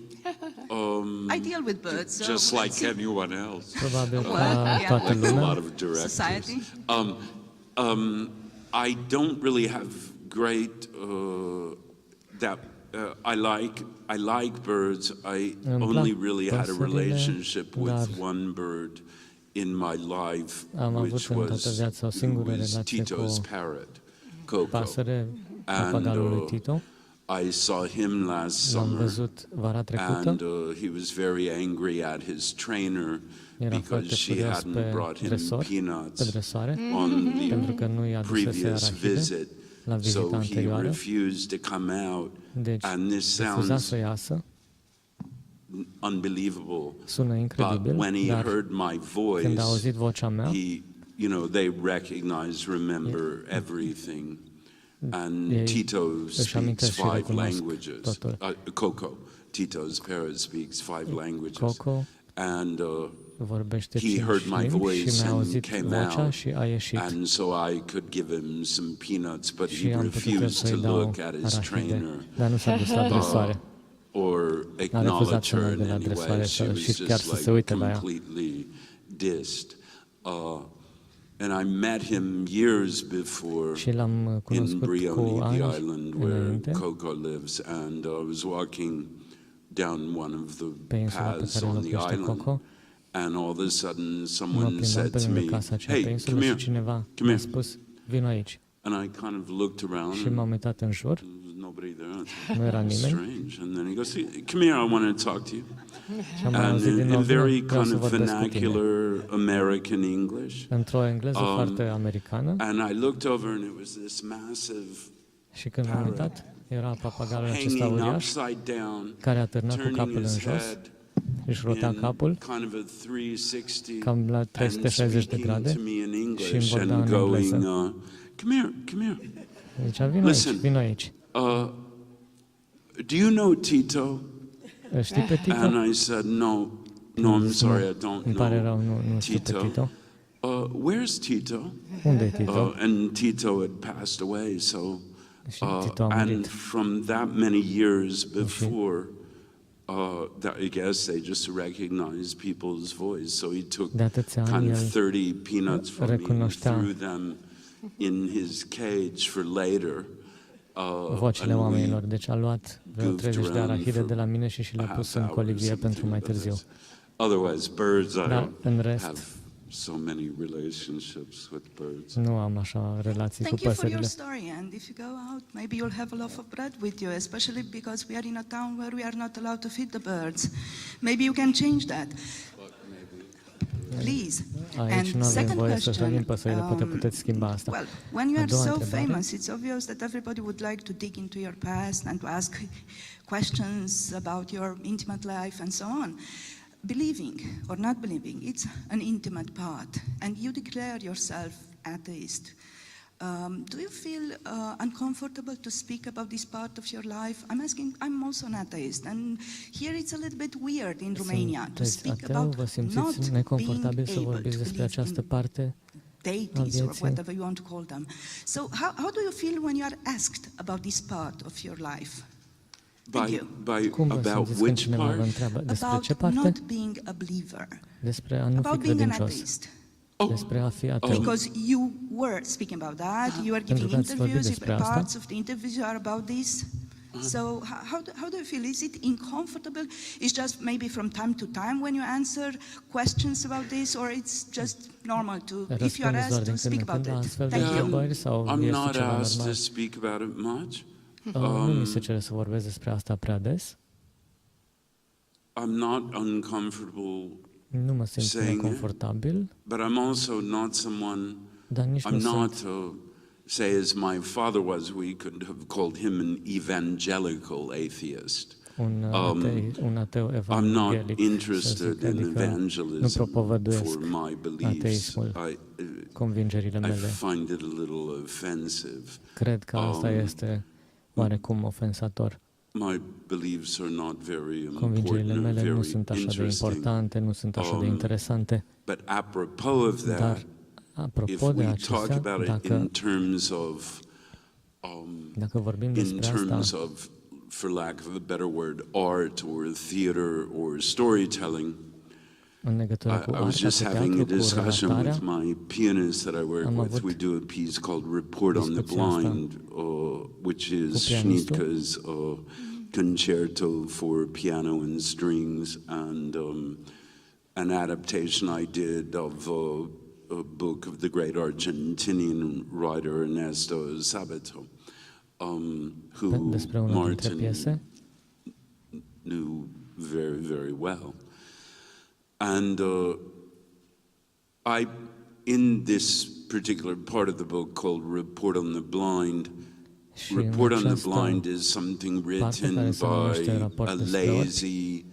I deal with birds. Just like anyone else. Probabil ca toată lumea. A lot of directors. I don't really have great I like birds. I only really had a relationship with one bird in my life, which was Tito's parrot, Coco. And I saw him last summer, and he was very angry at his trainer because she hadn't brought him peanuts on the previous visit. So he refused to come out, and this sounds unbelievable. But when he heard my voice, he, they recognize, remember everything. And Tito speaks 5 languages. Coco, Tito's parrot, speaks 5 languages. And he heard my voice and came out, and so I could give him some peanuts, but he refused to look at his trainer or acknowledge her in any way. She was just like completely dissed. And I met him years before in Brioni, the island where Coco lives, and I was walking down one of the paths on the island, and all of a sudden someone said to me, "Hey, come here, come here." And I kind of looked around, and there was nobody there. Strange. And then he goes, "Come here, I want to talk to you." And in very kind of vernacular American English. Într-o engleză foarte americană. And I looked over, and it was this massive parrot hanging upside down, care atârna cu capul în jos, își rotea capul, cam la 360 de grade, și îmi vorbea în engleză. Come here, come here. Zicea, vino aici. Do you know Tito? Știi pe Tito? And I said, no, I'm sorry, I don't know. Îmi pare rău, nu știu pe Tito. Where's Tito? Unde e Tito? And Tito had passed away, so and from that many years before, I guess they just recognize people's voice. So he took kind of 30 peanuts from me and threw them in his cage for later. Vocile oamenilor. Deci a luat vreo 30 de arahide de la mine și le-a pus în colivie pentru mai târziu. Otherwise, birds I don't have so many relationships with birds. Nu am așa relații cu păsările. Thank you for your story, and if you go out, maybe you'll have a loaf of bread with you, especially because we are in a town where we are not allowed to feed the birds. Maybe you can change that. Please. Aici nu avem voie să hrănim păsările, poate puteți schimba asta. Well, when you are so famous, it's obvious that everybody would like to dig into your past and to ask questions about your intimate life and so on. Believing or not believing, it's an intimate part, and you declare yourself atheist. Do you feel uncomfortable to speak about this part of your life? I'm also an atheist, and here it's a little bit weird in Romania to speak about not being able to live deities or whatever you want to call them. So how do you feel when you are asked about this part of your life? About which part? About not being a believer. Despre a nu fi credincios. Despre a fi ateu. Because you were speaking about that, you are giving interviews, parts of the interviews are about this. So how do you feel? Is it uncomfortable? It's just maybe from time to time when you answer questions about this, or it's just normal to, if you are asked to speak about it? Thank you. I'm not asked to speak about it much. Nu mi se cere să vorbesc despre asta prea des. I'm not uncomfortable. Nu mă simt neconfortabil. But I'm also not someone. Dar nici I'm not say as my father was. We could have called him an evangelical atheist. Un ateu evangelic. I'm not interested in evangelism for my beliefs. Convingerile mele. I find it a little offensive. Cred că asta este oarecum ofensator. My beliefs are not very important. Convingerile mele nu sunt așa de importante, nu sunt așa de interesante. But apropos of that, dar apropo de acestea, dacă vorbim despre asta, for lack of a better word, art or theater or storytelling, în legătură cu I was just having a discussion with my pianist that I work with. We do a piece called Report on the Blind, which is Schnittke's concerto for piano and strings, and an adaptation I did of a book of the great Argentinian writer Ernesto Sabato, who Martin knew very, very well. And in this particular part of the book called Report on the Blind, Report on the Blind is something written by a lazy,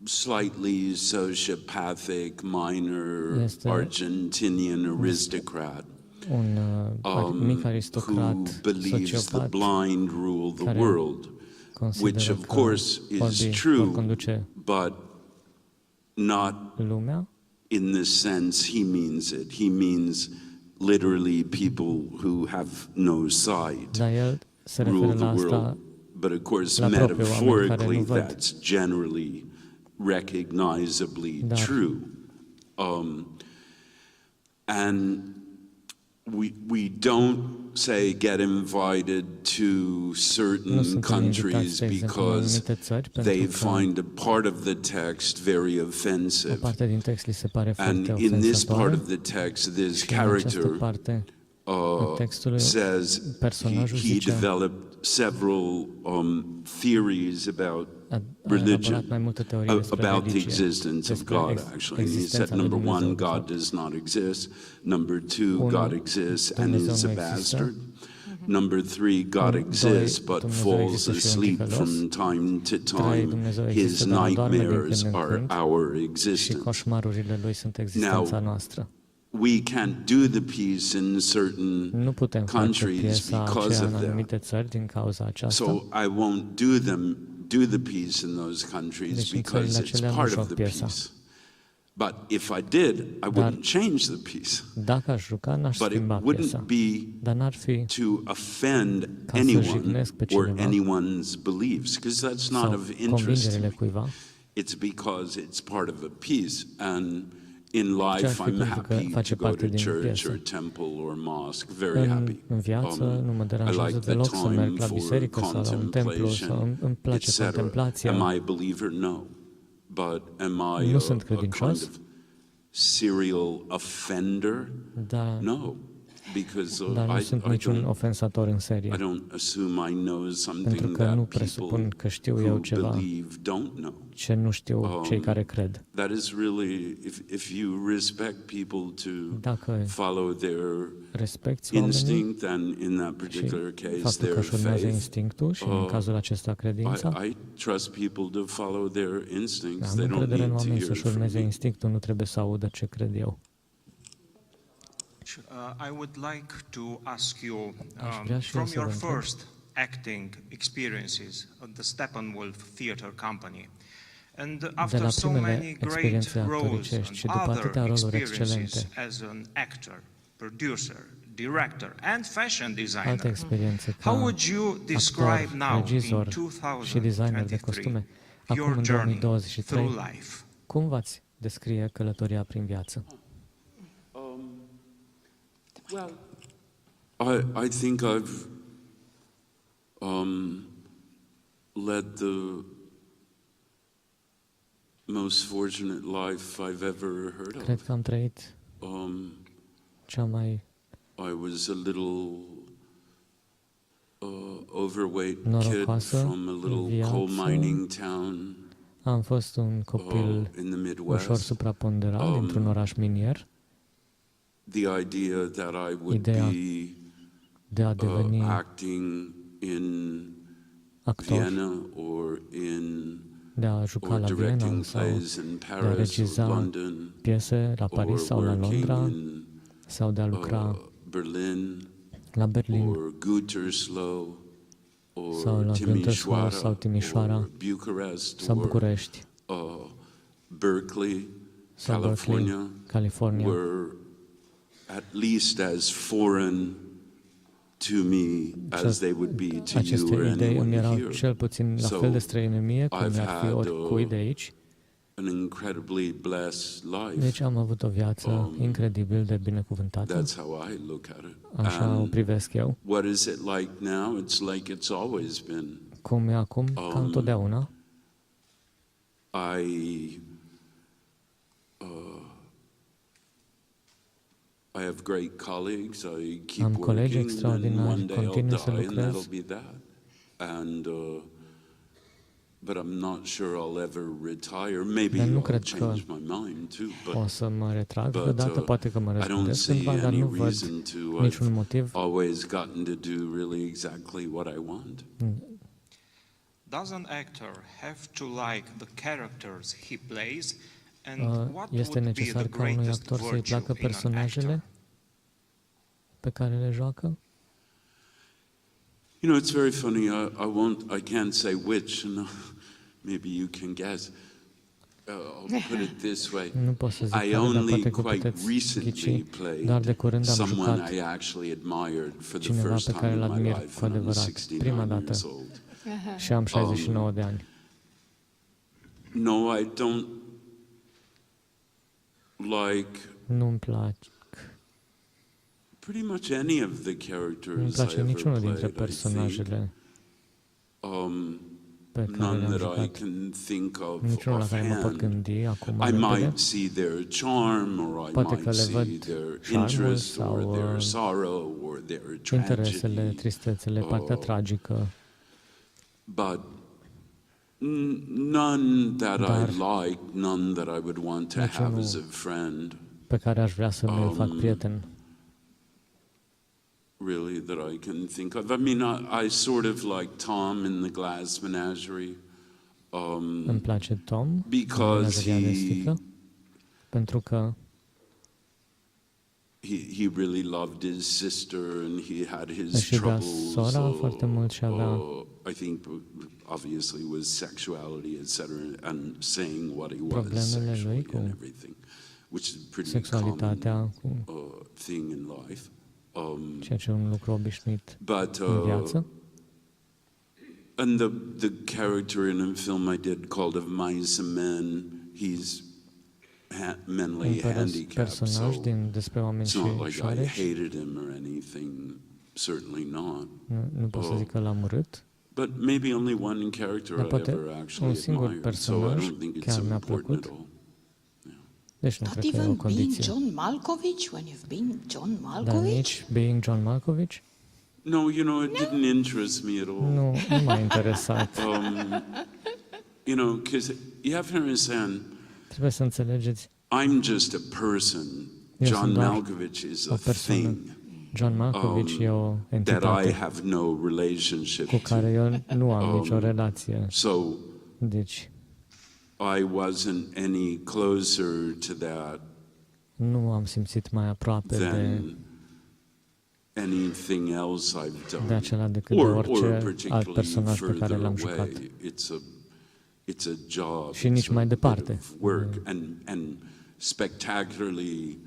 slightly sociopathic, minor Argentinian aristocrat who believes the blind rule the world, which of course is true, but not in the sense he means it. He means literally people who have no sight rule the world. But of course, metaphorically, that's generally recognizably true. And we don't say get invited to certain countries because they find a part of the text very offensive. And in this part of the text, this character says he developed several theories about religion, about the existence of God, actually. And he said, number one, God does not exist. Number two, God exists and is a bastard. Number three, God exists but falls asleep from time to time. His nightmares are our existence. Now, we can't do the piece in certain countries because of that. So I won't do the piece in those countries because it's part of the piece. But if I did, I wouldn't change the piece. But it wouldn't be to offend anyone or anyone's beliefs, because that's not of interest to me. It's because it's part of a piece, and in life I'm happy to go to church or temple or mosque, very happy. I like the time for contemplation, etc. Am I a believer? No. But am I a kind of serial offender. Da. No. Because Dar nu sunt niciun ofensator în serie. Pentru că nu presupun că știu eu ceva ce nu știu cei care cred. Dacă respecti oamenii și faptul că își urmează instinctul și în cazul acesta credința, am încredere în oameni să-și urmeze instinctul, nu trebuie să audă ce cred eu. I would like to ask you, from your first acting experiences at the Steppenwolf Theatre Company, and after so many great roles and other experiences as an actor, producer, director and fashion designer, how would you describe now in 2023 your journey through life? Cum v-ați descrie călătoria prin viață? Well, I think I've led the most fortunate life I've ever heard of. Cred că am trăit cea mai I was a little overweight kid from a little coal mining town. Am fost un copil ușor supraponderal dintr-un oraș minier. The idea that I would be acting in Vienna or directing plays in Paris or London piese la Paris sau la Londra sau de a lucra la Berlin or Gütersloh sau la Gütersloh sau Timișoara sau București Berkeley, California were at least as foreign to me as they would be to you or anyone here. Cel puțin la fel de străine mie cum mi-ar fi oricui de aici. An incredibly blessed life. Deci am avut o viață incredibil de binecuvântată. That's how I look at it. Așa o privesc eu. What is it like now? It's like it's always been. Cum e acum? Ca întotdeauna. I have great colleagues. I keep am colegi working, extraordinari, continui să lucrez. That'll be that. And but I'm not sure I'll ever retire. Maybe I'll change my mind too. O să mă retrag vreodată, poate că mă răspundesc cândva, dar nu văd niciun motiv. Always gotten to do really exactly what I want. Does an actor have to like the characters he plays? Este necesar ca unui actor să-i placă personajele pe care le joacă? You know, it's very funny. I can't say which. No, maybe you can guess. I'll put it this way. Nu pot să zic I only quite recently played someone I actually admired for the first time in my life. When I was 69 years old. Și am 69 de ani. No, I don't like. Nu-mi plac. Pretty much any of the characters nu-mi place niciunul dintre played, personajele pe care le-am jucat. Niciunul la care mă pot gândi acum. I might see their charm, or I might see their interest, or their sorrow, or their interesele, tristețele, partea tragică. But none that I like, none that I would want to have as a friend. Pe care aș vrea să mi-l fac prieten. Really, that I can think of. I mean, I sort of like Tom in the Glass Menagerie. Îmi place Tom, because pentru că he really loved his sister and he had his troubles. Sora foarte mult și avea I think obviously was sexuality, etc., and saying what he was sexually and everything, which is pretty common thing in life. Ceea ce e un lucru obișnuit în viață. And the character in a film I did called Of Mice and Men, he's mentally handicapped, so it's not like I hated him or anything, certainly not. Nu pot să zic că l-am urât. But maybe only one character I ever actually admired, so I don't think it's important at all. Deci nu Not cred că e o even being condiție. John Malkovich when you've been John Dar Malkovich? nici being John Malkovich? No, you know, it didn't interest me at all. Nu m-a interesat. You know, because you have to understand, Trebuie să înțelegeți, I'm just a person. eu John sunt doar Malkovich is o a persoană. thing John Malkovich e o that I entitate have no relationship cu care to. eu nu am nicio relație. So Deci, I wasn't any closer to that nu am simțit mai aproape de than anything else I've done, de acela decât de or orice alt particularly personaj pe care further l-am jucat. away. It's a job. Și nici it's a mai bit departe. of work and spectacularly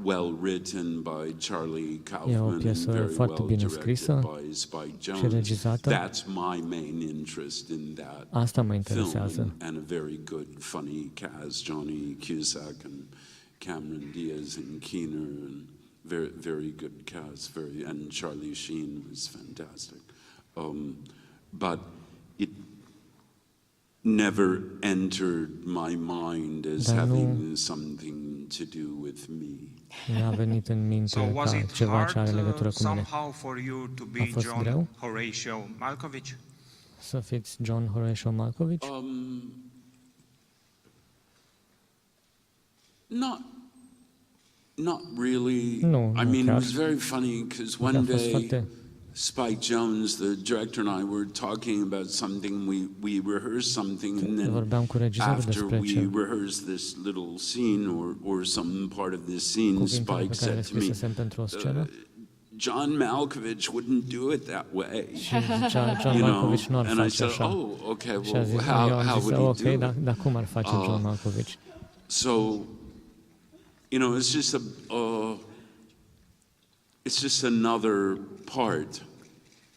well written by Charlie E o Kaufman and piesă very foarte well bine directed scrisă by Spike și Jonze. regizată. That's my main interest in that Asta mă film, interesează. and a very good, funny cast: Johnny Cusack and Cameron Diaz and Keener, and very, very good cast. And Charlie Sheen was fantastic. But it never entered my mind as Dar nu- having something to do with me. Mi-a venit în minte So was ca it ceva ce are hard legătură cu mine. somehow for you to A be fost John greu Horatio Malkovich? să fiți John Horatio Malkovich? Not really. Nu, I nu mean, it chiar. was very funny because Dar one a fost day foarte... Spike Jonze, the director, and I were talking about something. We rehearsed something, and then Vorbeam cu regizorul after despre we ce rehearsed this little scene or some part of this scene, cuvintele Spike pe care le said to me, scrisesem pentru o scenă. John Malkovich wouldn't do it that way. Și zicea, John You know, Malkovich nu ar and I face said, așa. oh, okay, Și a zis, well, eu am how zis, would he ok, do it? dar cum ar face John Malkovich? So, you know, it's just another part.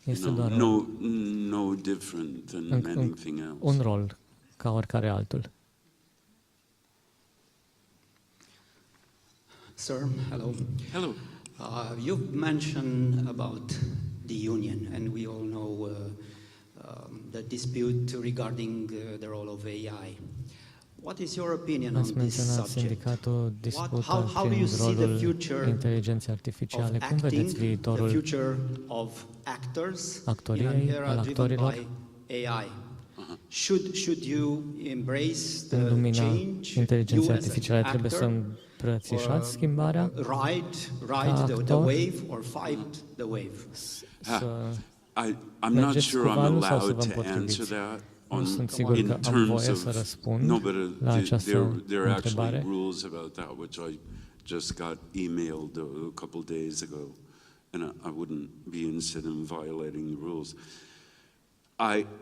Este You doar know, no different than anything else. un rol ca oricare altul. Sir, hello. Hello. You've mentioned about the union, and we all know the dispute regarding the role of AI. What is your opinion on Ați this menționat subject? sindicatul, disputa How do you prin see the rolul future inteligenței artificiale. of Cum vedeți acting, the viitorul future of actors in an actoriei, era al driven actorilor by AI? Should you embrace în the lumina change? inteligenței You as an artificiale trebuie să actor, îmbrățișați schimbarea, ride the wave or fight the wave? I'm not mergeți sure cu I'm valul sau să allowed vă to answer împotriviți? that. Nu sunt sigur că am voie să răspund la această there are actually întrebare. rules about that, which I just got emailed a couple days ago, and I wouldn't be interested in violating the rules.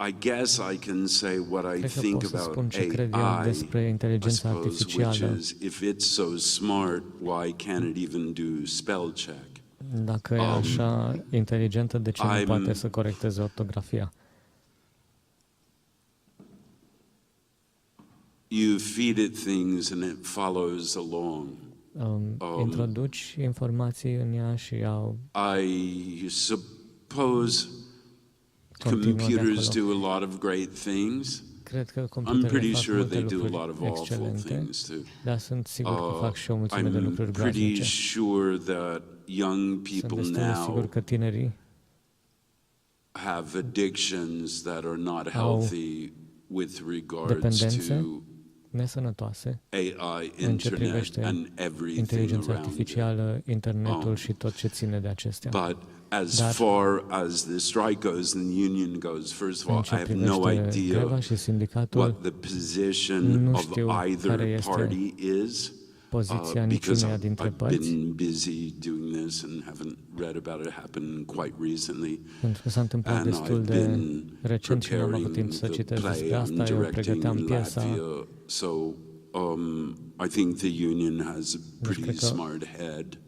I guess I can say what I Cred că think pot să spun about ce cred eu AI, despre I inteligența suppose, which artificială. is, if it's so smart, why can't it even do spell check? Dacă e așa inteligentă, de ce nu poate să corecteze ortografia? You feed it things and it follows along. Introduci informații în ea și au I suppose computers do a lot of great things. Cred că I'm computerele pretty fac sure multe they do a lucruri lot of awful excelente, things too. dar sunt sigur că fac și o mulțime de I'm lucruri pretty groaznice. sure that young Sunt people destul de sigur now că tinerii have addictions that are not healthy with regards dependențe to nesănătoase AI, în ce internet, privește and everything inteligența around it. artificială, internetul și tot ce ține de acestea. But as Dar far as the strike goes and the union goes, first of all, în I ce have no privește idea greva și sindicatul, what the position nu of știu care either este party is. poziția Because niciuneia dintre I've părți, been busy doing this and haven't read about it happening quite recently. pentru că s-a întâmplat And destul I've de been recent și nu am avut preparing timp să the citesc play. despre I'm asta, eu directing pregăteam in piesa. Latvia, so I think the union has a Deci pretty cred că smart head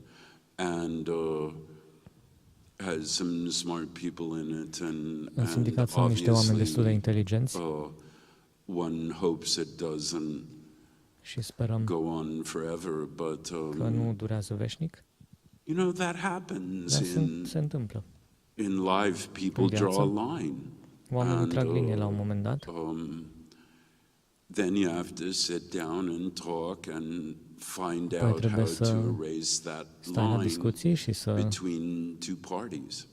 and has some smart people in it, în sindicat sunt niște oameni destul de inteligenți one hopes it doesn't și sperăm go on forever, but că nu durează veșnic. you know, that happens Dar se întâmplă. in life. People draw a line. Oamenii And, trag linie la un moment dat. then you have to sit down and talk and find out how to erase that line between two parties.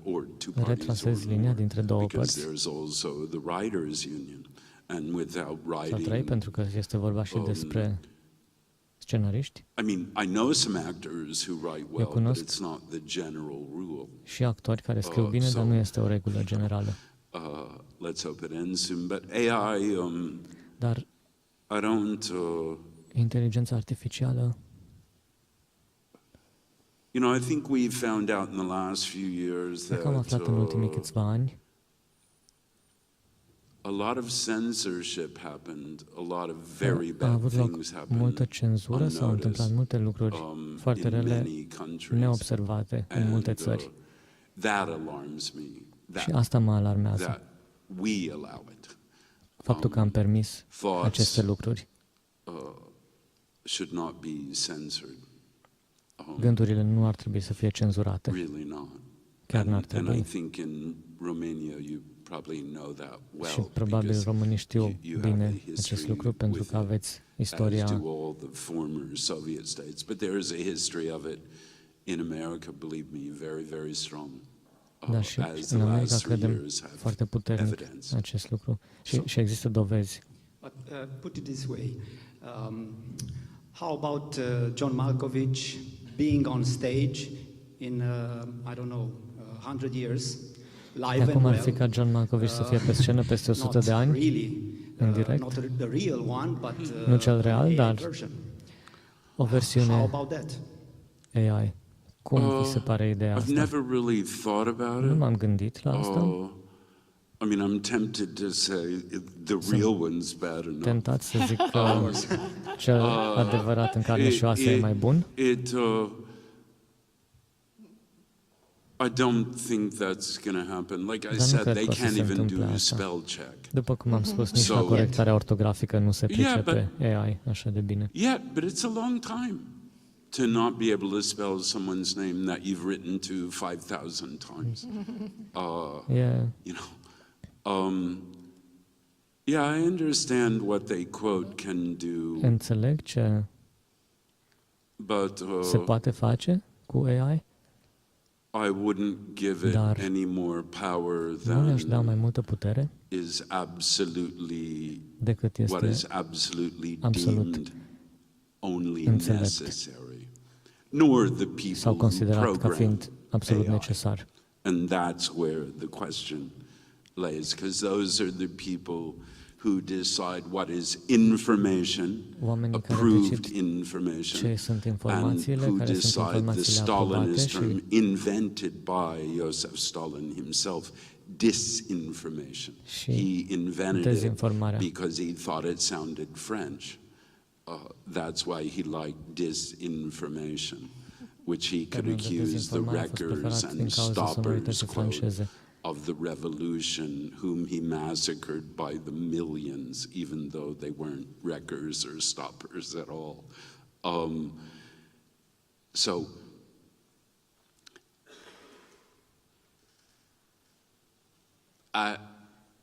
Or two parties, linia dintre două because părți. there's also the writers' union, and without writing, sau trei, pentru că este vorba și despre scenariști. I mean, I know some actors who write well, but it's not the general rule. Și actori care scriu bine, dar nu este o regulă generală. Let's hope it ends soon. But AI, dar I don't. Inteligența artificială. You know, I think we found out in the last few years that am aflat în ultimii câțiva ani a lot of censorship happened, a lot of very bad things happened. Multă cenzură, s-au întâmplat multe lucruri foarte rele, neobservate în multe țări. That alarms me. Și asta mă alarmează. We allow it. Faptul că am permis aceste lucruri. Should not be censored. Gândurile nu ar trebui să fie cenzurate. Really not. Chiar n-ar trebui. And I think in Romania you probably know that well. Și probabil românii știu bine acest lucru pentru că aveți istoria. As do all the former Soviet states, but there is a history of it in America, believe me, very, very strong. Da, și în America credem foarte puternic acest lucru. Și există dovezi. But put it this way, how about John Malkovich being on stage in, I don't know, 100 years, live and well? Cum ar fi ca John Malkovich să fie pe scenă peste 100 de ani, în direct? Not the real one, but, nu cel real, dar o versiune AI. Cum vi se pare ideea asta? I've never really thought about it. Nu m-am gândit la asta. I mean, I'm tempted to say the real one's bad enough. Tentat să zic că cel adevărat în carne și oase e mai bun. I don't think that's going to happen. Like I said, they can't even do spell check. După cum am spus, nici la corectarea ortografică nu se pricepe AI așa de bine. Yeah, but it's a long time to not be able to spell someone's name that you've written to 5,000 times. You know. Yeah, I understand what they quote can do. Înțeleg ce se poate face cu AI. I wouldn't give it any more power nu le-aș da mai multă putere is absolutely decât este what is absolutely deemed only necessary, nor the people sau considerat ca fiind absolut necesar. And that's where the question lays, because those are the people who decide what is information, approved information, and who decide the Stalinist term invented by Joseph Stalin himself, disinformation. He invented it because he thought it sounded French. That's why he liked disinformation, which he could accuse the wreckers and stoppers, quote, of the revolution, whom he massacred by the millions, even though they weren't wreckers or stoppers at all. So,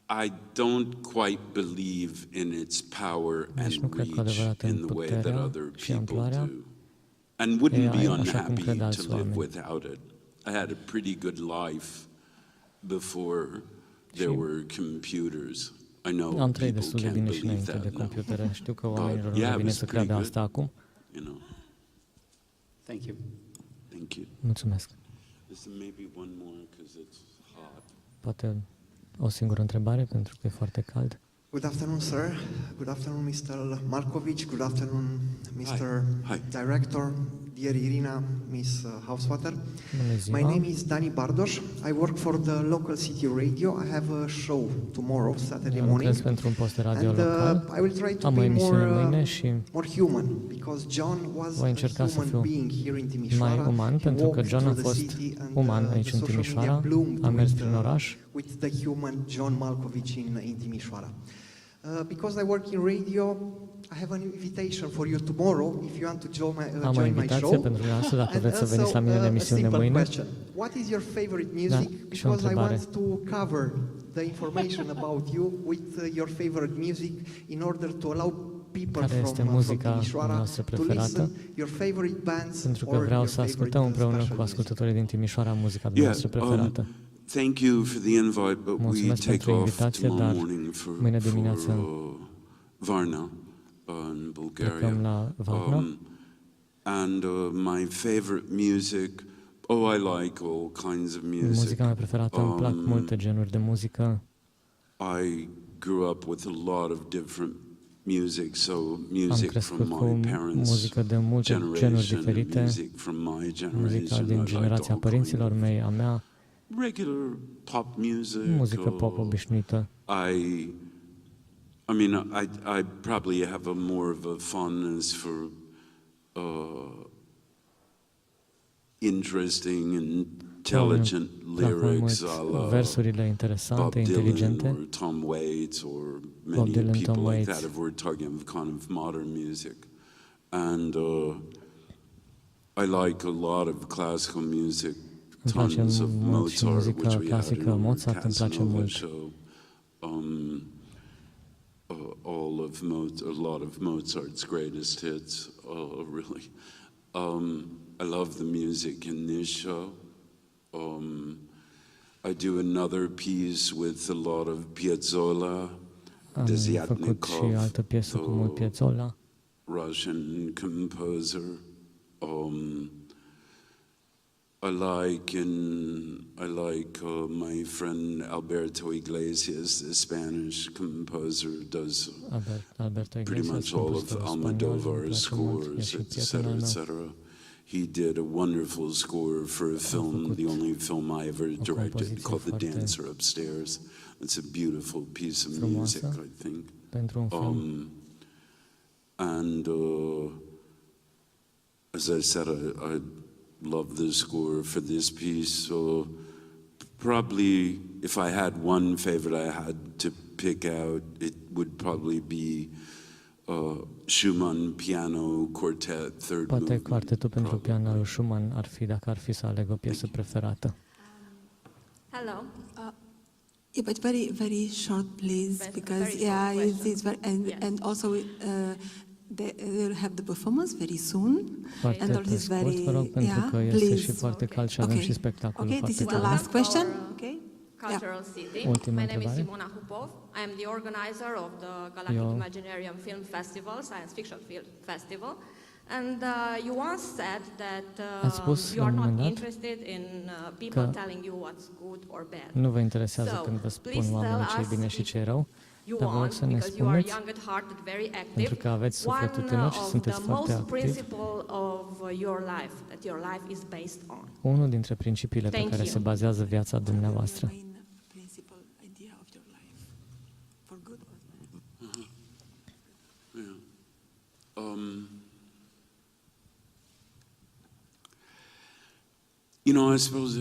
I don't quite believe in its power and reach in the way that other people do, and wouldn't be unhappy to live without it. I had a pretty good life before there were computers. I know am trăit destul de people bine can't și believe înainte de that now. computere. Știu că oamenilor nu le vine să creadă asta acum. You know. Thank you. Thank you. Mulțumesc. Maybe one more because it's hot. Poate o singură întrebare pentru că e foarte cald. Good afternoon, sir. Good afternoon, Mr. Markovich. Good afternoon, Mr. Director, dear Irina, Miss Hausvater. My name is Dani Bardos. I work for the local city radio. I have a show tomorrow, Saturday morning. Pentru un post de radio local. I will try to be more human, because John was a human being here in Timișoara. Mai uman, pentru că John a fost uman aici în Timișoara, a mers prin oraș. With the human John Malkovich in Timișoara. Because I work in radio, I have an invitation for you tomorrow if you want to join my show. Pentru dumneavoastră, dacă vreți să veniți la mine în emisiune mâine. What is your favorite music? Because I want to cover the information about you with your favorite music in order to allow people from Timișoara to listen your favorite bands pentru că vreau să ascultăm împreună cu ascultătorii din Timișoara muzica dumneavoastră preferată. Thank you for the invite, but we take off tomorrow morning for Varna in Bulgaria. And my favorite music, I like all kinds of music. Muzica mea preferată, îmi plac multe genuri de muzică. I grew up with a lot of different music, so music from my parents' generation, music from my generation. Muzica din generația părinților mei, a mea. Regular pop music. Muzică pop obișnuită. I mean, I probably have more of a fondness for interesting and intelligent lyrics, versurile interesante, inteligente. Or Tom Waits or many people like that, if we're talking of kind of modern music. And I like a lot of classical music, tons of Mozart, which we had in Casanova show. A lot of Mozart's greatest hits, really. I love the music in this show. I do another piece with a lot of Piazzolla, Desiatnikov, the Russian composer. I like my friend Alberto Iglesias, the Spanish composer, does pretty much all of Almodovar's scores, etc., etc. He did a wonderful score for a film, the only film I ever directed, called The Dancer Upstairs. It's a beautiful piece of music, I think. And as I said, I love the score for this piece. So probably, if I had one favorite I had to pick out, it would probably be Schumann Piano Quartet, third movement. Poate quartetul pentru piano lui Schumann ar fi, dacă ar fi să aleg o piesă preferată. Hello. Yeah, but very, very short, please, because it's very, and also they'll have the performance very soon. Foarte pe scurt, vă rog, pentru că este și foarte cald și avem și spectacolul foarte this is the last question. Cultural City. Ultima My name is întrebare. Simona Hupov. I am the organizer of the Galactic Imaginarium Film Festival, Science Fiction Film Festival. And you once said that you are not interested in people telling you what's good or bad. Nu vă interesează când vă spun oamenii ce e bine și ce e rău, dar vă rog să ne spuneți, pentru că aveți sufletul tânăr și sunteți foarte activi, unul dintre principiile pe care se bazează viața dumneavoastră. You know, I suppose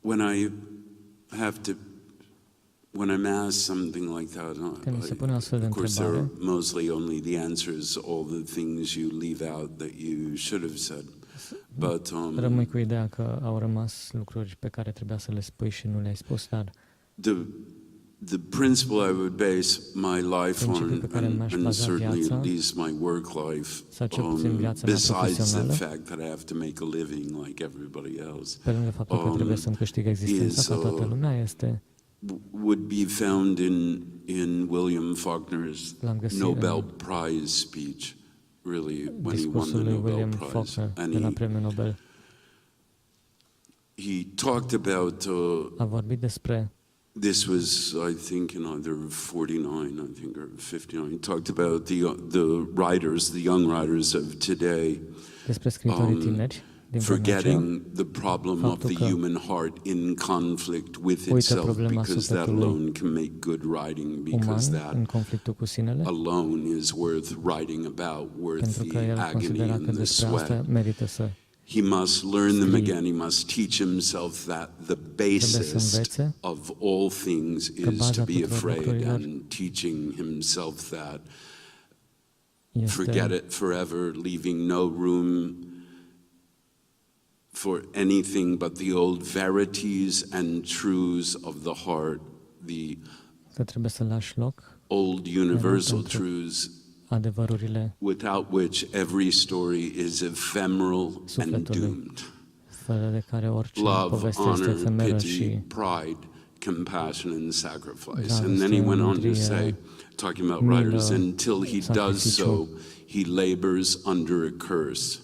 when I'm asked something like that, of course there are mostly only the answers, all the things you leave out that you should have said. But rămâi cu ideea că au rămas lucruri pe care trebuia să le spui și nu le-ai spus, dar the principle I would base my life on, and certainly at least my work life, besides the fact that I have to make a living like everybody else, would be found in William Faulkner's Nobel Prize speech, really, when he won the Nobel Prize. And he talked about this was, I think, in either 49, I think, or 59. He talked about the writers, the young writers of today, forgetting the problem of the human heart in conflict with itself, because that alone can make good writing, because that alone is worth writing about, worth the agony and the sweat. He must learn them again. He must teach himself that the basest of all things is to be afraid, and teaching himself that, forget it forever, leaving no room for anything but the old verities and truths of the heart, the old universal truths without which every story is ephemeral and doomed. Love, honor, pity, pride, compassion, and sacrifice. And then he went on to say, talking about writers, until he does so, he labors under a curse.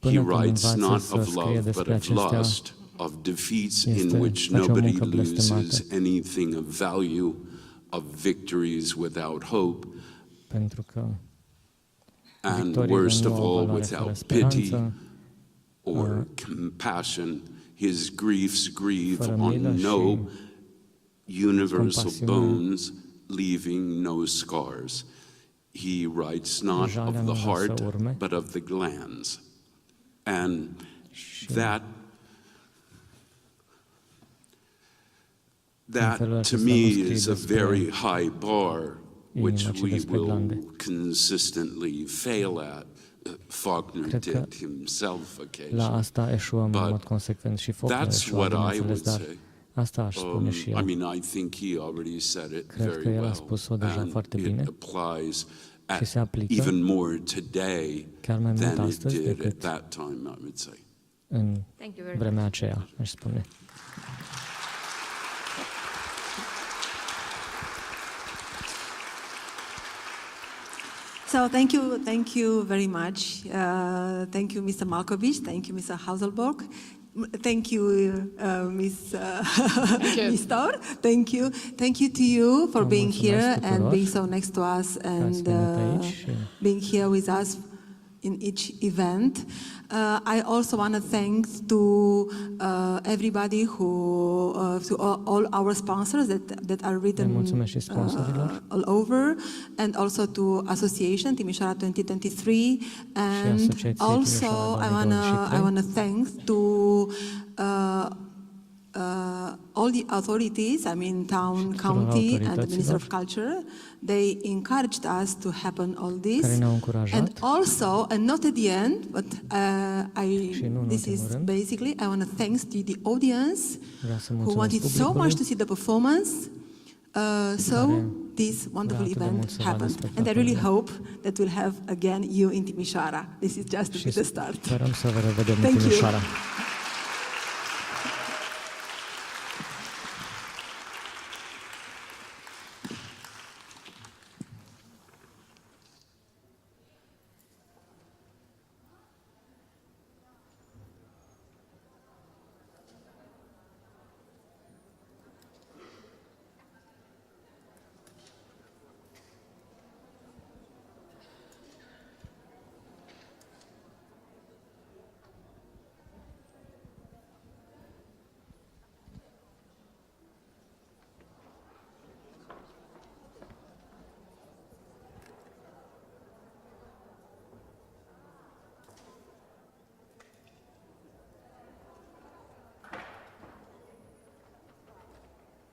He writes not of love, but of lust, of defeats in which nobody loses anything of value, of victories without hope, and worst of all, without pity or compassion. His griefs grieve on no universal bones, leaving no scars. He writes not of the heart, but of the glands. And that to me is a very high bar, which we will consistently fail at. Faulkner did himself occasionally, but that's what I would say. I mean, I think he already said it very well, and it applies even more today than it did at that time, I would say. Thank you very much. So thank you very much. Thank you, Mr. Malkovich. Thank you, Mr. Haselböck. Thank you, Ms. Nistor. Thank you to you for being here and being so next to us and being here with us in each event. I also want to thank to everybody who, to all our sponsors that are written all over, and also to Association Timișoara 2023, and also I wanna thank to all the authorities, I mean town, county, and the Minister of Culture. They encouraged us to happen all this, and also, and not at the end, but this is basically, I want to thank to the audience who wanted so much to see the performance, so this wonderful event happened. And I really hope that we'll have again you in Timișoara. This is just the start. Thank you.